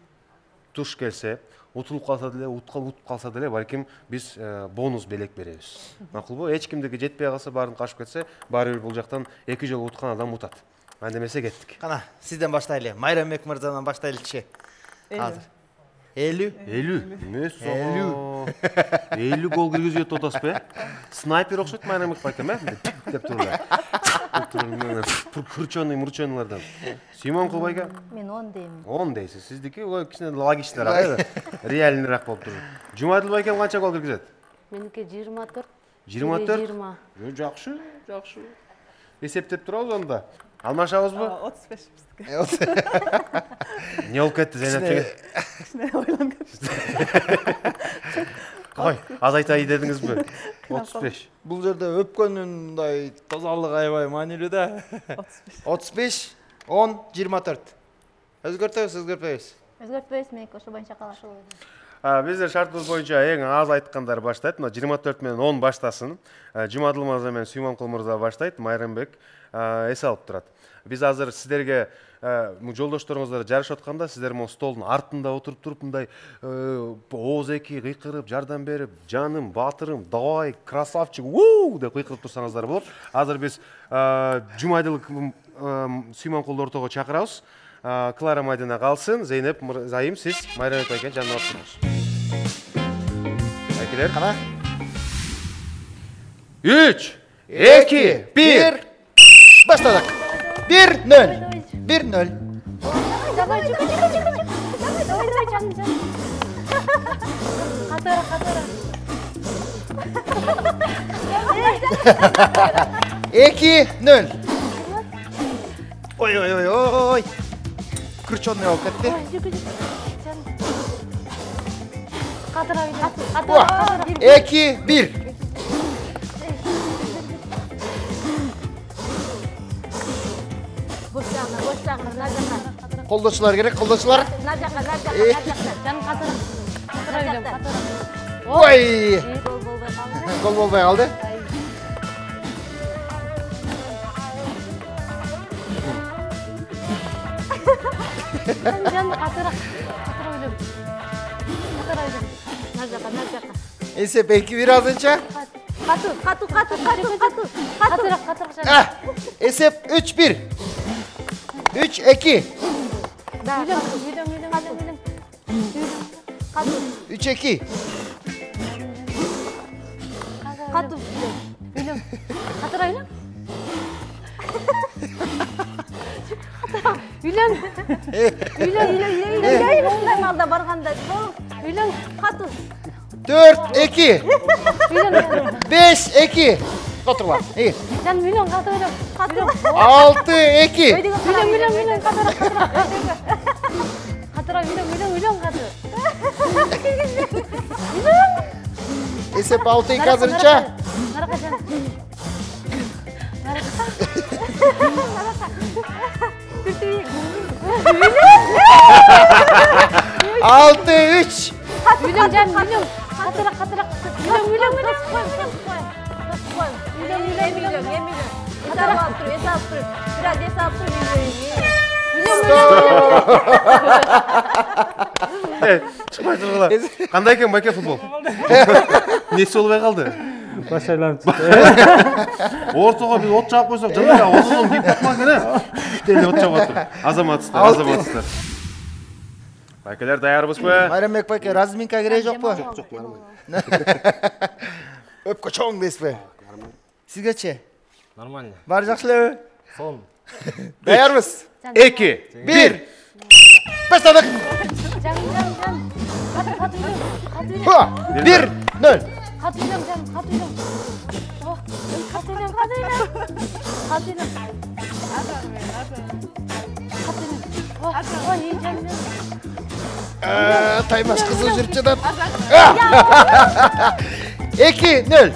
Speaker 1: туш келсе, утулуп калса деле, утуп калса деле, балким биз бонус белек беребиз. Макулбу? Эч кимдиги жетпей калса, баарын кашып кетсе, баары бир бул жактан 2 жолу уткан адам утат. Андемесе кеттик.
Speaker 2: Кана, сизден баштайлы. Майрамбек мырзадан баштайлычы. Азыр. 50.
Speaker 1: 50 гол киргизип атасызбы, э? Снайпер окшойт Майрамбек байкам, э? Деп турула. Крученый-мурченыйлардан. Симонкул байка?
Speaker 11: Мен 10 дейм.
Speaker 1: 10 дейсиз. Сиздики кичине логичныраак, э? Реальныйраак болуп туруп. Жумадил байкам канча гол киргизет?
Speaker 4: Меники 24.
Speaker 1: 24?
Speaker 4: 20.
Speaker 1: Жакшы, жакшы. Эсептеп турабыз анда. Алмашабызбы?
Speaker 6: 35 биздики.
Speaker 1: Не болуп кетти Зейнеп?
Speaker 6: Кичине ойлонуп кетти.
Speaker 1: Кой, аз айтайын дедиңизби? 35.
Speaker 2: Бул жерде өпкөнүн мындай тазалык аябай маанилүү да. 35, 10, 24. Өзгөртөбүз, өзгөртпөйбүз.
Speaker 11: Өзгөртпөйбүз, меники ошо боюнча калышы болду.
Speaker 1: Биздер шартыбыз боюнча эң аз айткандар баштайт. 24 менен 10 баштасын. Жумадыл мырза менен Сүймөнкул мырза баштайт. Майрамбек эс алып турат. Биз азыр сиздерге жолдошторуңуздар жарышып атканда, сиздер могу столдун артында отуруп туруп мындай ооз-эки кыйкырып, жардам берип, жаным, батырым, давай, красавчик, деп кыйкырып турсаңыздар болот. Азыр биз Жумадыл Сүймөнкулду ортого чакырабыз. Клара майдана калсын, Зейнеп Зайым, сиз Майрамбек байкенин жанына алып туруңуз. Байкелер, кана. 3, 2, 1.
Speaker 2: Баштадык. 1-0. 1-0.
Speaker 4: Давай, жан. Катара.
Speaker 2: 2-0. Ой. Крученый болуп кетти.
Speaker 4: Катара.
Speaker 2: 2-1. Колдочулар керек, колдочулар.
Speaker 4: Жан катара.
Speaker 2: Ой! Гол болбой калды.
Speaker 4: Жан катара.
Speaker 2: Эсеп 2-1 азырынча.
Speaker 4: Кату.
Speaker 2: Эсеп 3-1. 3-2. 3-2.
Speaker 4: Кату. Катара. Үйлөн.
Speaker 11: Алда барганда.
Speaker 4: Үйлөн.
Speaker 11: Кату.
Speaker 2: 4-2. 5-2. Отурла.
Speaker 4: Жан үйлөн катара.
Speaker 2: 6-2.
Speaker 4: Үйлөн катара. Катара үйлөн катара.
Speaker 2: Эсеп 6-2 азырынча.
Speaker 4: Нарка жан.
Speaker 2: 6-3.
Speaker 4: Үйлөн жан. Катара. Үйлөн.
Speaker 1: Чыкпай тургула. Кандай экен байке футбол? Несі болбай калды?
Speaker 5: Башайланып чыкты.
Speaker 1: Ортого биз от жагып койсок, жана озон кип турмак эне. Деле от жагып атыр. Азаматсыздар. Байкелер даярбызбы?
Speaker 2: Майрамбек байке, разминка кереги жокпу? Жок, нормально. Өпкө чоң дейсизби? Сизгечи?
Speaker 3: Нормально.
Speaker 2: Баары жакшы элеби?
Speaker 3: Сон.
Speaker 2: Даярбыз?
Speaker 1: 2,
Speaker 2: 1. Баштадык.
Speaker 4: Жан. Кату.
Speaker 2: 1-0.
Speaker 4: Кату жан.
Speaker 2: Таймаш кызыл жүрүп жатат. 2-0.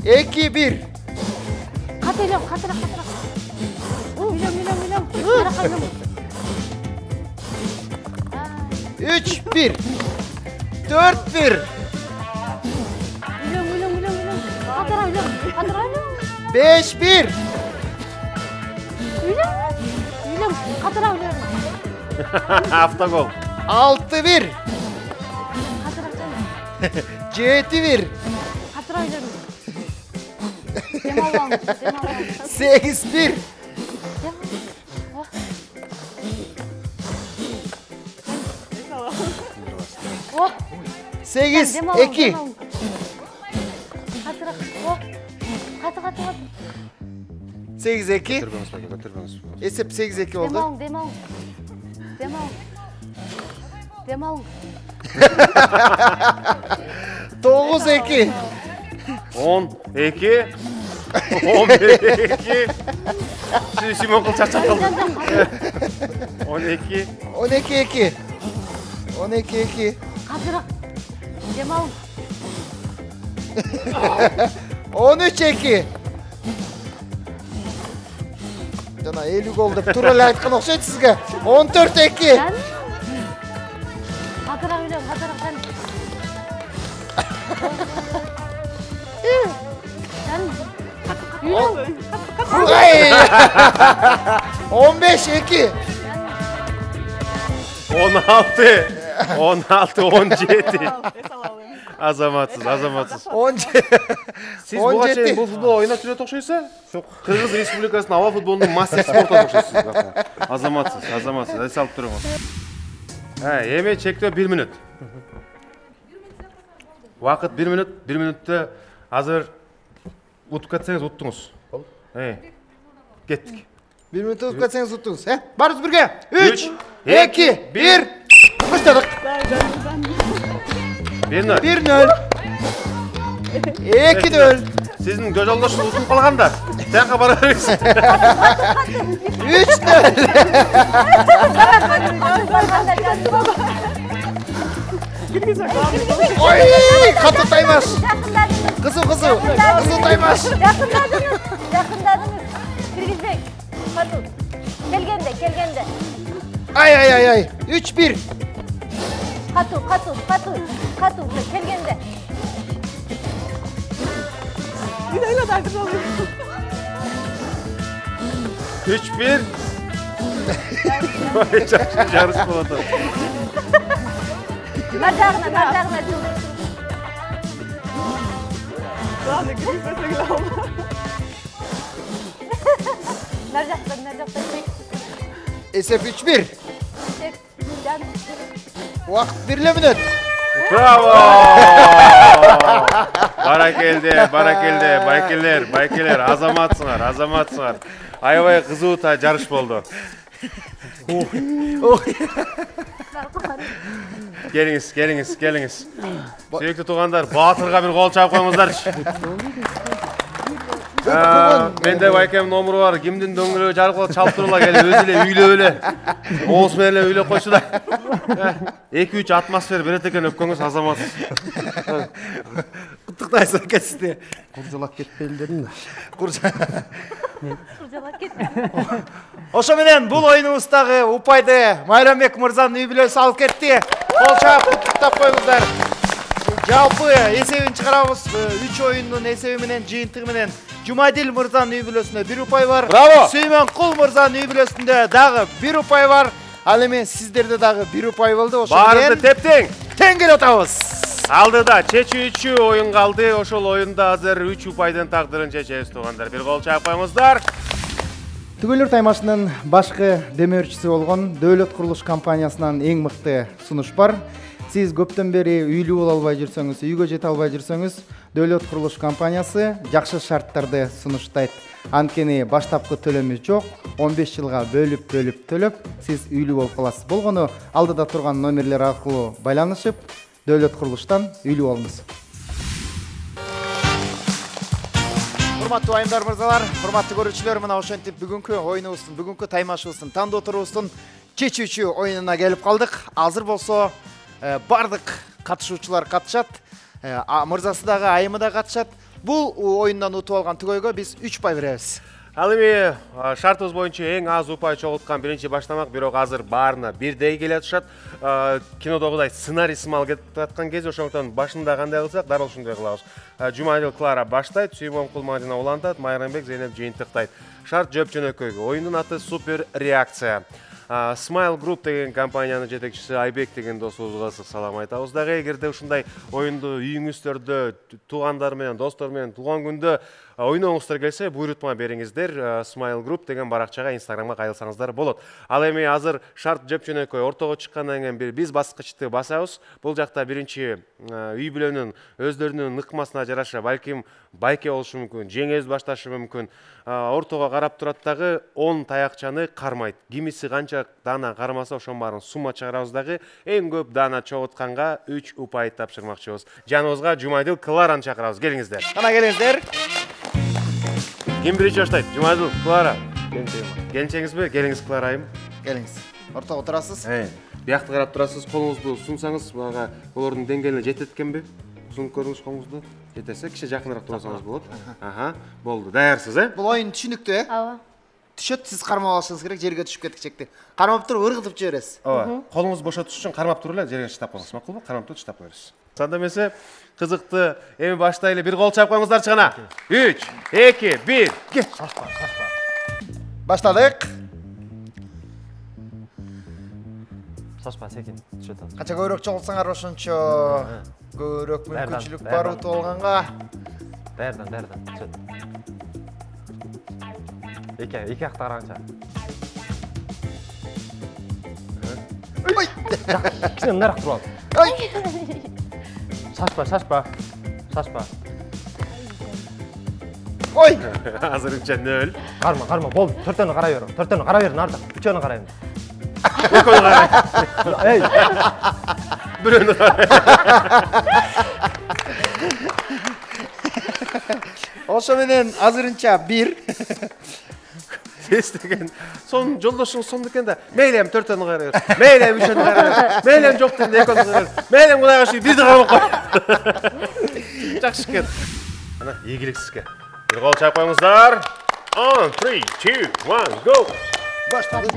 Speaker 2: 2-1.
Speaker 4: Катара. Үйлөн.
Speaker 2: 3-1. 4-1.
Speaker 4: Үйлөн. Катара.
Speaker 2: 5-1.
Speaker 4: Үйлөн. Катара.
Speaker 1: Автогол.
Speaker 2: 6-1. 7-1. 8-1. 8-2. Sekiz eki. Esep 8-2 oldu.
Speaker 4: Demol.
Speaker 2: 9-2.
Speaker 1: 12. 11-2. Simon kıl çarçap kaldı. 12.
Speaker 2: 12-2. 12-2.
Speaker 4: Demol.
Speaker 2: 13-2. Жана 50 гол деп тура эле айткан окшойт сизге. 14-2.
Speaker 4: Катыраак үйлөн, катыраак сен.
Speaker 2: 15-2.
Speaker 1: 16-17. Azamatsız.
Speaker 2: 17.
Speaker 1: Siz buga чейин бул футбол ойнап жүрөт окшойсуз? Кыргыз Республикасынын аба футболунун мастер спорту окшойсуз. Азаматсыз. Эс алып туруңуз. Эми чектөө 1 минут. Вакыт 1 минут. 1 минутта азыр утуп кетсеңиз уттуңуз. Кеттик.
Speaker 2: 1 минутта утуп кетсеңиз уттуңуз. Барыбыз бирге. 3, 2, 1. Баштадык.
Speaker 1: 1-0.
Speaker 2: 1-0. 2-0.
Speaker 1: Сиздин көз жолдошуңуз утуп калганда, тияка бара бересиз.
Speaker 2: 3-0. Ой, катуу таймаш. Кызуу таймаш.
Speaker 11: Жакындадыңыз. Киргизбек. Катуу. Келгенде.
Speaker 2: Ай. 3-1.
Speaker 11: Катуу. Келгенде.
Speaker 6: Үйдөгү тартып алып.
Speaker 1: 3-1. Жарыш болот.
Speaker 11: Мардагына.
Speaker 6: Ладно, киргизбесек эле болду.
Speaker 11: Нар жактан.
Speaker 2: Esep 3-1. Вакыт 1 минут.
Speaker 1: Bravo! Байкелер, азаматсыңар. Аябай кызуу жарыш болду. Келиңиз. Сүйүктүү туугандар, Баатырга бир кол чаап коюңуздарчы. Менде байкем номуру бар. Кимдин дөңгөлөгү жаркылап чалып турула келип, өзү эле үйлөп эле. Оңус менен эле үйлөп койчу да. 2-3 атмосфера берет экен өпкөңүз азаматсыз.
Speaker 2: Куттуктайсыз сизди.
Speaker 5: Куржалап кетпели дедим да.
Speaker 11: Куржалап кетти.
Speaker 2: Ошо менен бул оюнубуздагы упайды Майрамбек мырзанын үй бүлөсү алып кетти. Кол чаап куттуктап коюңуздар. Жалпы эсебин чыгарабыз. 3 оюндун эсеби менен, жыйынтыгы менен Жумадил мырзанын үй бүлөсүндө 1 упай бар.
Speaker 1: Браво!
Speaker 2: Сүймөн Кул мырзанын үй бүлөсүндө дагы 1 упай бар. Ал эми сиздерде дагы 1 упай болду. Ошо
Speaker 1: менен баарыбызды тептең.
Speaker 2: Тең келип атабыз.
Speaker 1: Алдыда чечүүчү оюн калды. Ошол оюнда азыр 3 упайдын тагдырын чечебиз туугандар. Бир кол чаап коюңуздар.
Speaker 2: Түгөлөр таймашынын башкы демөөрчүсү болгон Дөөлөт курулуш компаниясынан эң мыкты сунуш бар. Сиз көптөн бери үйлүү боло албай жүрсөңүз, үйгө жете албай жүрсөңүз, Дөөлөт курулуш компаниясы жакшы шарттарды сунуштайт. Анткени баштапкы төлөмү жок, 15 жылга бөлүп төлөп, сиз үйлүү болуп каласыз. Болгону алдыда турган номерлер аркылуу байланышып, Дөөлөт курулуштан үйлүү болуңуз. Урматтуу айымдар, мырзалар, урматтуу көрүүчүлөр, мына ошентип бүгүнкү оюнубуздун, бүгүнкү таймашыбыздын тандоо турубуздун чечүүчү оюнуна келип калдык. Азыр болсо бардык катышуучулар катышат. Мырзасы дагы, айымы да катышат. Бул оюндан утуп алган түгөйгө биз 3 упай беребиз.
Speaker 1: Ал эми шартыбыз боюнча эң аз упай чогулткан биринчи баштамак, бирок азыр баарына бирдей келе атышат. Кинодогудай сценарий сымал кетип аткан кез, ошондуктан башында кандай кылсак, дарыл ошондой кылабыз. Жумадил Клара баштайт, Сүймөн Кул Мадина улантат, Майрамбек Зейнеп жыйынтыктайт. Шарт жөп жөнөкөй. Оюндун аты супер реакция. Smile Group деген компаниянын жетекчиси Айбек деген досубузга ысык салам айтабыз дагы. Эгерде ушундай оюнду үйүңүздөрдө, туугандар менен, достор менен туулган күндө ойнооңуздар келсе, буйрутма бериңиздер. Smile Group деген баракчага Instagramга кайрылсаңыздар болот. Ал эми азыр шарт жөп-жөнөкөй ортого чыккандан кийин биз баскычты басабыз. Бул жакта биринчи үй бүлөнүн өздөрүнүн ыкмасына жараша балким байке болушу мүмкүн, жеңез башташы мүмкүн. Ортого карап турат дагы 10 таякчаны кармайт. Кимиси канча дана кармаса ошонун баарын сумма чыгарабыз дагы. Эң көп дана чогултканга 3 упай тапшырмакчыбыз. Жаныбызга Жумайдыл Клараны чакырабыз. Келиңиздер.
Speaker 2: Кана келиңиздер.
Speaker 1: Ким биринчи баштайт? Жумайдыл Клара. Келинчеңизби? Келиңиз Кларайым.
Speaker 2: Келиңиз. Ортого отурасыз.
Speaker 1: Биякты карап турасыз, колуңузду сунсаңыз, бага болордун деңгээлине жетет экенби? Сунуп көрүңүз колуңузду. Жетесе, кичи жакыныраак турсаңыз болот. Болду. Даярсыз,
Speaker 2: Бул оюн түшүнүктүү,
Speaker 4: Ооба.
Speaker 2: Түшөт, сиз кармап алышыңыз керек, жерге түшүп кеткичекти. Кармап туруп ыргытып жибересиз.
Speaker 1: Ооба. Колуңуз бошотуш үчүн кармап туруп эле жерге таштап коюңуз, макулбу? Кармап туруп таштап коюңуз. Санда эмесе, кызыкты. Эми баштайлы. Бир кол чап коюңуздарчы гана. 3, 2, 1. Кет.
Speaker 2: Баштадык.
Speaker 3: Шашпа, секин, түшөт ал.
Speaker 2: Канча көбүрөөк чогулсаңар ошончо көбүрөөк мүмкүнчүлүк бар утуп алганга.
Speaker 3: Даярдан, түшөт. Эки акта караганча.
Speaker 2: Ой!
Speaker 3: Кичине мындараак туруп ал.
Speaker 2: Ой!
Speaker 3: Шашпа.
Speaker 2: Ой!
Speaker 1: Азырынча 0.
Speaker 3: Карма, болду. Төртөнү карай бер. Төртөнү карай бер, артык. Үчөөнү карайм.
Speaker 1: Экөөнү карай.
Speaker 3: Эй.
Speaker 1: Бирөөнү карай.
Speaker 2: Ошо менен азырынча 1.
Speaker 1: Сиз деген сон жолдошуңуз сонду экен да. Мейлем 4-төнү карай бер. Мейлем 3-төнү карай бер. Мейлем жок дегенде 2-төнү карай бер. Мейлем Кудайга шүгүр 1-ди кармап кой. Жакшы экен. Ана ийгилик сизге. Бир кол чап коюңуздар. 3, 2, 1, go.
Speaker 2: Баштадык.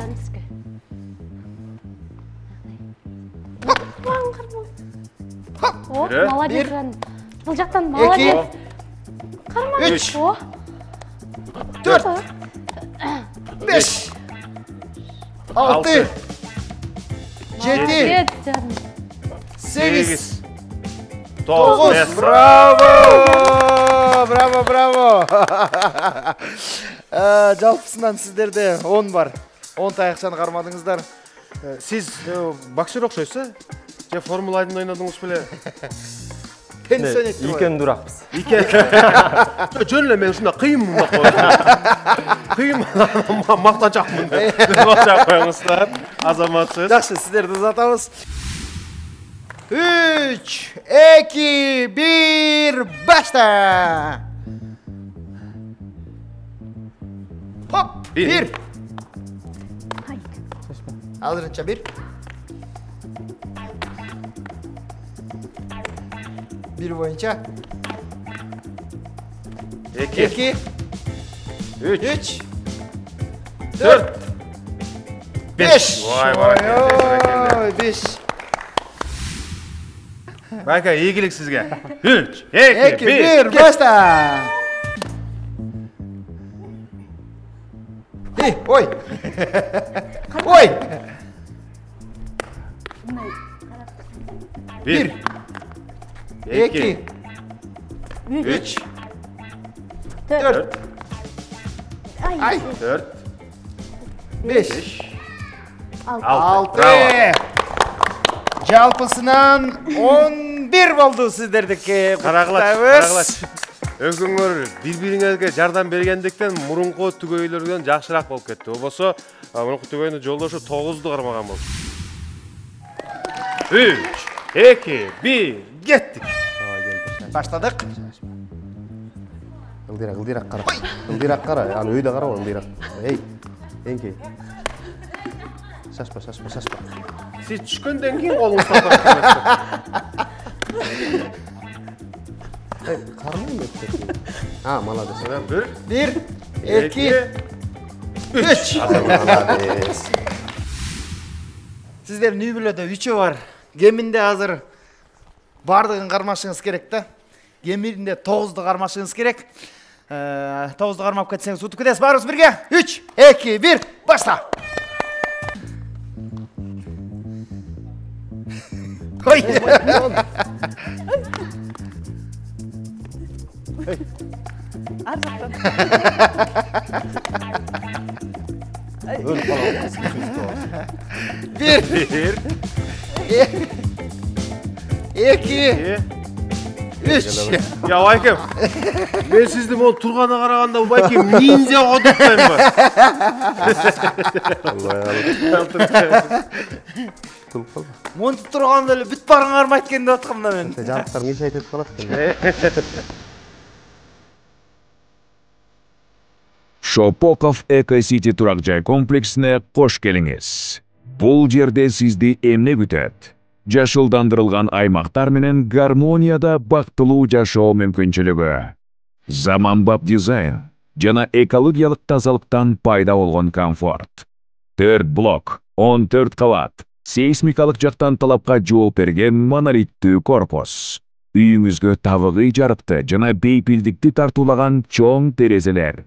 Speaker 4: Молодец. Бул жактан молодец.
Speaker 2: 3, 4, 5, 6, 7, 8, 9. Браво! Жалпысынан сиздерде 10 бар. 10 таякчаны кармадыңыздар.
Speaker 1: Сиз боксер окшойсуз, же Формула 1 ойнодуңуз беле?
Speaker 2: Теннис ойнойт.
Speaker 3: Икен дуракпыз.
Speaker 1: Жөн эле мен ушундай кыйын мында коюм. Кыйын мактанчакмын деп. Бакча коюңуздар. Азаматсыз.
Speaker 2: Жакшы, сиздерди узатабыз. 3, 2, 1, башта! Хоп! 1. Азырынча 1. 1 боюнча. 2. 3. 4. 5. Ой, 5.
Speaker 1: Байка, ийгилик сизге. 3, 2,
Speaker 2: 1, башта! Ой! Ой! 1, 2, 3, 4, 5, 6. Жалпысынан 11 болду сиздердики.
Speaker 1: Карагылач. Өңгөңөр бири-бириңерге жардам бергендиктен мурунку түгөйлөрдөн жакшыраак болуп кетти. Болбосо, мурунку түгөйдүн жолдошу 9-ду кармаган болду. 3, 2, 1, кеттик.
Speaker 2: Баштадык.
Speaker 3: Ылдыйраак кара. Ылдыйраак кара. Аны өйдө карабы, ылдыйраак. Эй, эңки. Шашпа.
Speaker 1: Сиз түшкөндөн кийин колуңузду татап.
Speaker 3: Кармайм деп. Молодец.
Speaker 2: 1, 2, 3.
Speaker 3: Молодец.
Speaker 2: Сиздердин үй бүлөдө 3 бар. Кеминде азыр бардыгын кармашыңыз керек да. Кеминде 9-ду кармашыңыз керек. 9-ду кармап кетсеңиз утуп кетесиз. Барыбыз бирге. 3, 2, 1, башта.
Speaker 6: Ар жақтан.
Speaker 2: Bir. Екі. Üç.
Speaker 1: Ya Байкем, мен сізді ол тұрғана қарағанда Байкем ниндзя қодыртпаймын ба?
Speaker 2: Мұнты тұрғанда әлі бүт барың армайды кенде отқымда мен.
Speaker 3: Жанықтарың еш айтып қалады.
Speaker 7: Шопоков Эко-Сити турак жай комплексіне қош келіңіз. Бұл жерде сізді эмне күтет? Жашылдандырылған аймақтар менен гармонияда бактылуу жашоо мүмкүнчүлүгү. Заманбап дизайн жана экологиялык тазалыктан пайда болгон комфорт. 4 блок, 14 кабат, сейсмикалык жактан талапка жооп берген монолиттүү корпус. Үйүңүзгө табыгый жарыкты жана бейпилдикти тартуулаган чоң терезелер.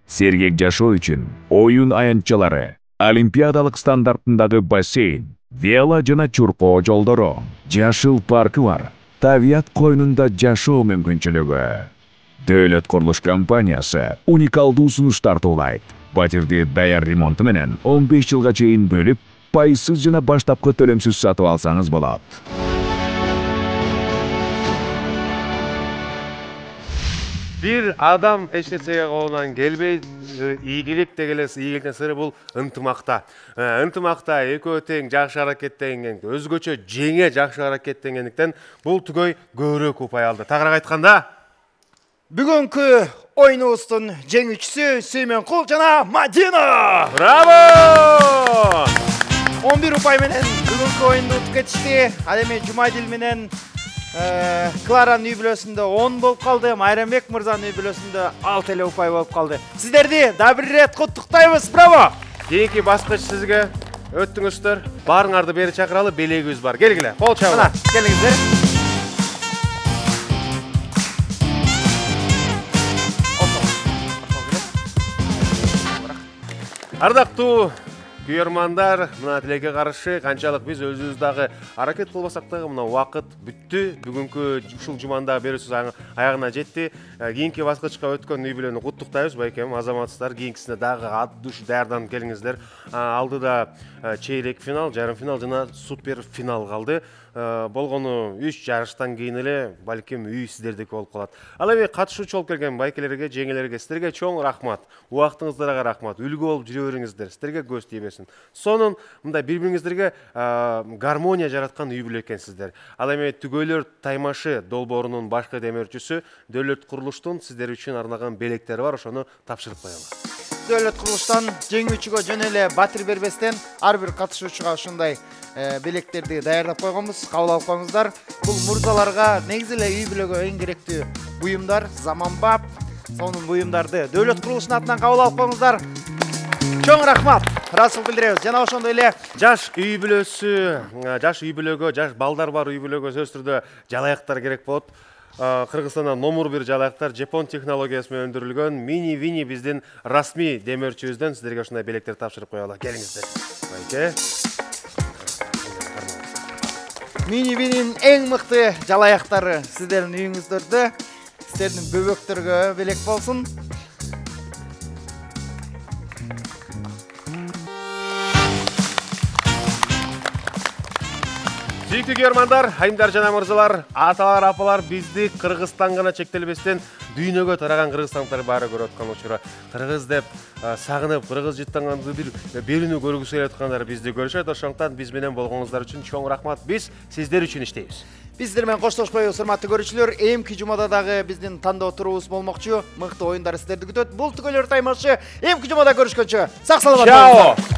Speaker 7: Сергек жашоо үчүн оюн аянтчалары, олимпиадалык стандартындагы бассейн, вело жана чуркоо жолдору, жашыл паркы бар, табият койнунда жашоо мүмкүнчүлүгү. Дөөлөт курулуш компаниясы уникалдуу сунуштар туулайт. Батирди даяр ремонту менен 15 жылга чейин бөлүп, пайсыз жана баштапкы төлөмсүз сатып алсаңыз болот.
Speaker 1: Bir adam eşnetsege қолынан келбейт, ийгилик деген эле ийгиликтин сыры бул ынтымакта. Ынтымакта экөө тең жакшы аракеттенген, өзгөчө жеңе жакшы аракеттенгендиктен бул түгөй көбүрөөк упай алды. Тагыраак айтканда,
Speaker 2: бүгүнкү ойунубуздун жеңүүчүсү Сүймөнкул жана Мадина.
Speaker 1: Браво!
Speaker 2: 11 упай менен бүгүнкү оюнду утуп кетишти. Ал эми Жумадил менен Кларанын үй бүлөсүндө 10 болуп калды, Майрамбек мырзанын үй бүлөсүндө 6 эле упай болуп калды. Сиздерди дагы бир ирет куттуктайбыз. Браво!
Speaker 1: Кийинки баскыч сизге өттүңүздөр. Барыңарды бери чакыралы, белегибиз бар. Келгиле, кол чабыңдар.
Speaker 2: Келиңиздер.
Speaker 1: Ардактуу күйөрмандар, мына тилекке каршы канчалык биз өзүбүз дагы аракет кылбасак дагы мына убакыт бүттү. Бүгүнкү ушул жуманда берүүсүз аягына жетти. Кийинки баскычка өткөн үй бүлөнү куттуктайбыз. Байкем, азаматсыздар, кийинкисине дагы ат душ даярданып келиңиздер. Алдыда чейрек финал, жарым финал жана супер финал калды. Болгону 3 жарыштан кийин эле балким үй сиздердики болуп калат. Ал эми катышуучу болуп келген байкелерге, жеңелерге сиздерге чоң рахмат. Убактыңыздарга рахмат. Үлгү болуп жүрө бериңиздер. Сиздерге көз тийбесин. Сонун мындай бири-бириңиздерге гармония жараткан үй бүлө экенсиздер. Ал эми Түгөйлөр Таймашы долбоорунун башкы демөөрчүсү Дөөлөт курулуштун сиздер үчүн арнаган белектери бар, ошону тапшырып коелу.
Speaker 2: Дөөлөт курулуштан жеңүүчүгө жөн эле батир бербестен ар бир катышуучуга ушундай белектерди даярдап койгонбуз. Кабыл алып коюңуздар. Бул мурзаларга негизи эле үй бүлөгө эң керектүү буюмдар, заманбап сонун буюмдарды Дөөлөт курулушунун атынан кабыл алып коюңуздар. Чоң рахмат. Ыраазычылык билдиребиз. Жана ошондой эле
Speaker 1: жаш үй бүлөгө, жаш балдар бар үй бүлөгө сөзсүз түрдө жалаяктар керек болот. Кыргызстандан номер 1 жалаяктар Жапон технологиясы менен өндүрүлгөн Mini Vini биздин расмий демөөрчүбүздөн сиздерге ушундай белектер тапшырып коелу. Келиңиздер. Байке.
Speaker 2: Mini Vini'nin эң мыкты жалаяктары сиздердин үйүңүздөрдө, сиздердин бөбөктөргө белек болсун.
Speaker 1: Сүйүктүү көрөрмандар, айымдар жана мырзалар, аталар, апалар бизди Кыргызстан гана чектелбестен дүйнөгө тараган кыргызстандыктар баары көрүп аткан учура кыргыз деп сагынып, кыргыз жыттанганды бир берүүнү көргүсү келип аткандар бизди көрүшөт. Ошондуктан биз менен болгонуңуздар үчүн чоң рахмат. Биз сиздер үчүн иштейбиз.
Speaker 2: Биздер менен коштошпойбуз, урматтуу көрүүчүлөр. Эмки жумада дагы биздин тандоо туруубуз болмокчу. Мыкты оюндар сиздерди күтөт. Бул Түгөйлөр Таймашы эмки жумада көрүшкөнчө сак саламат болуңуздар.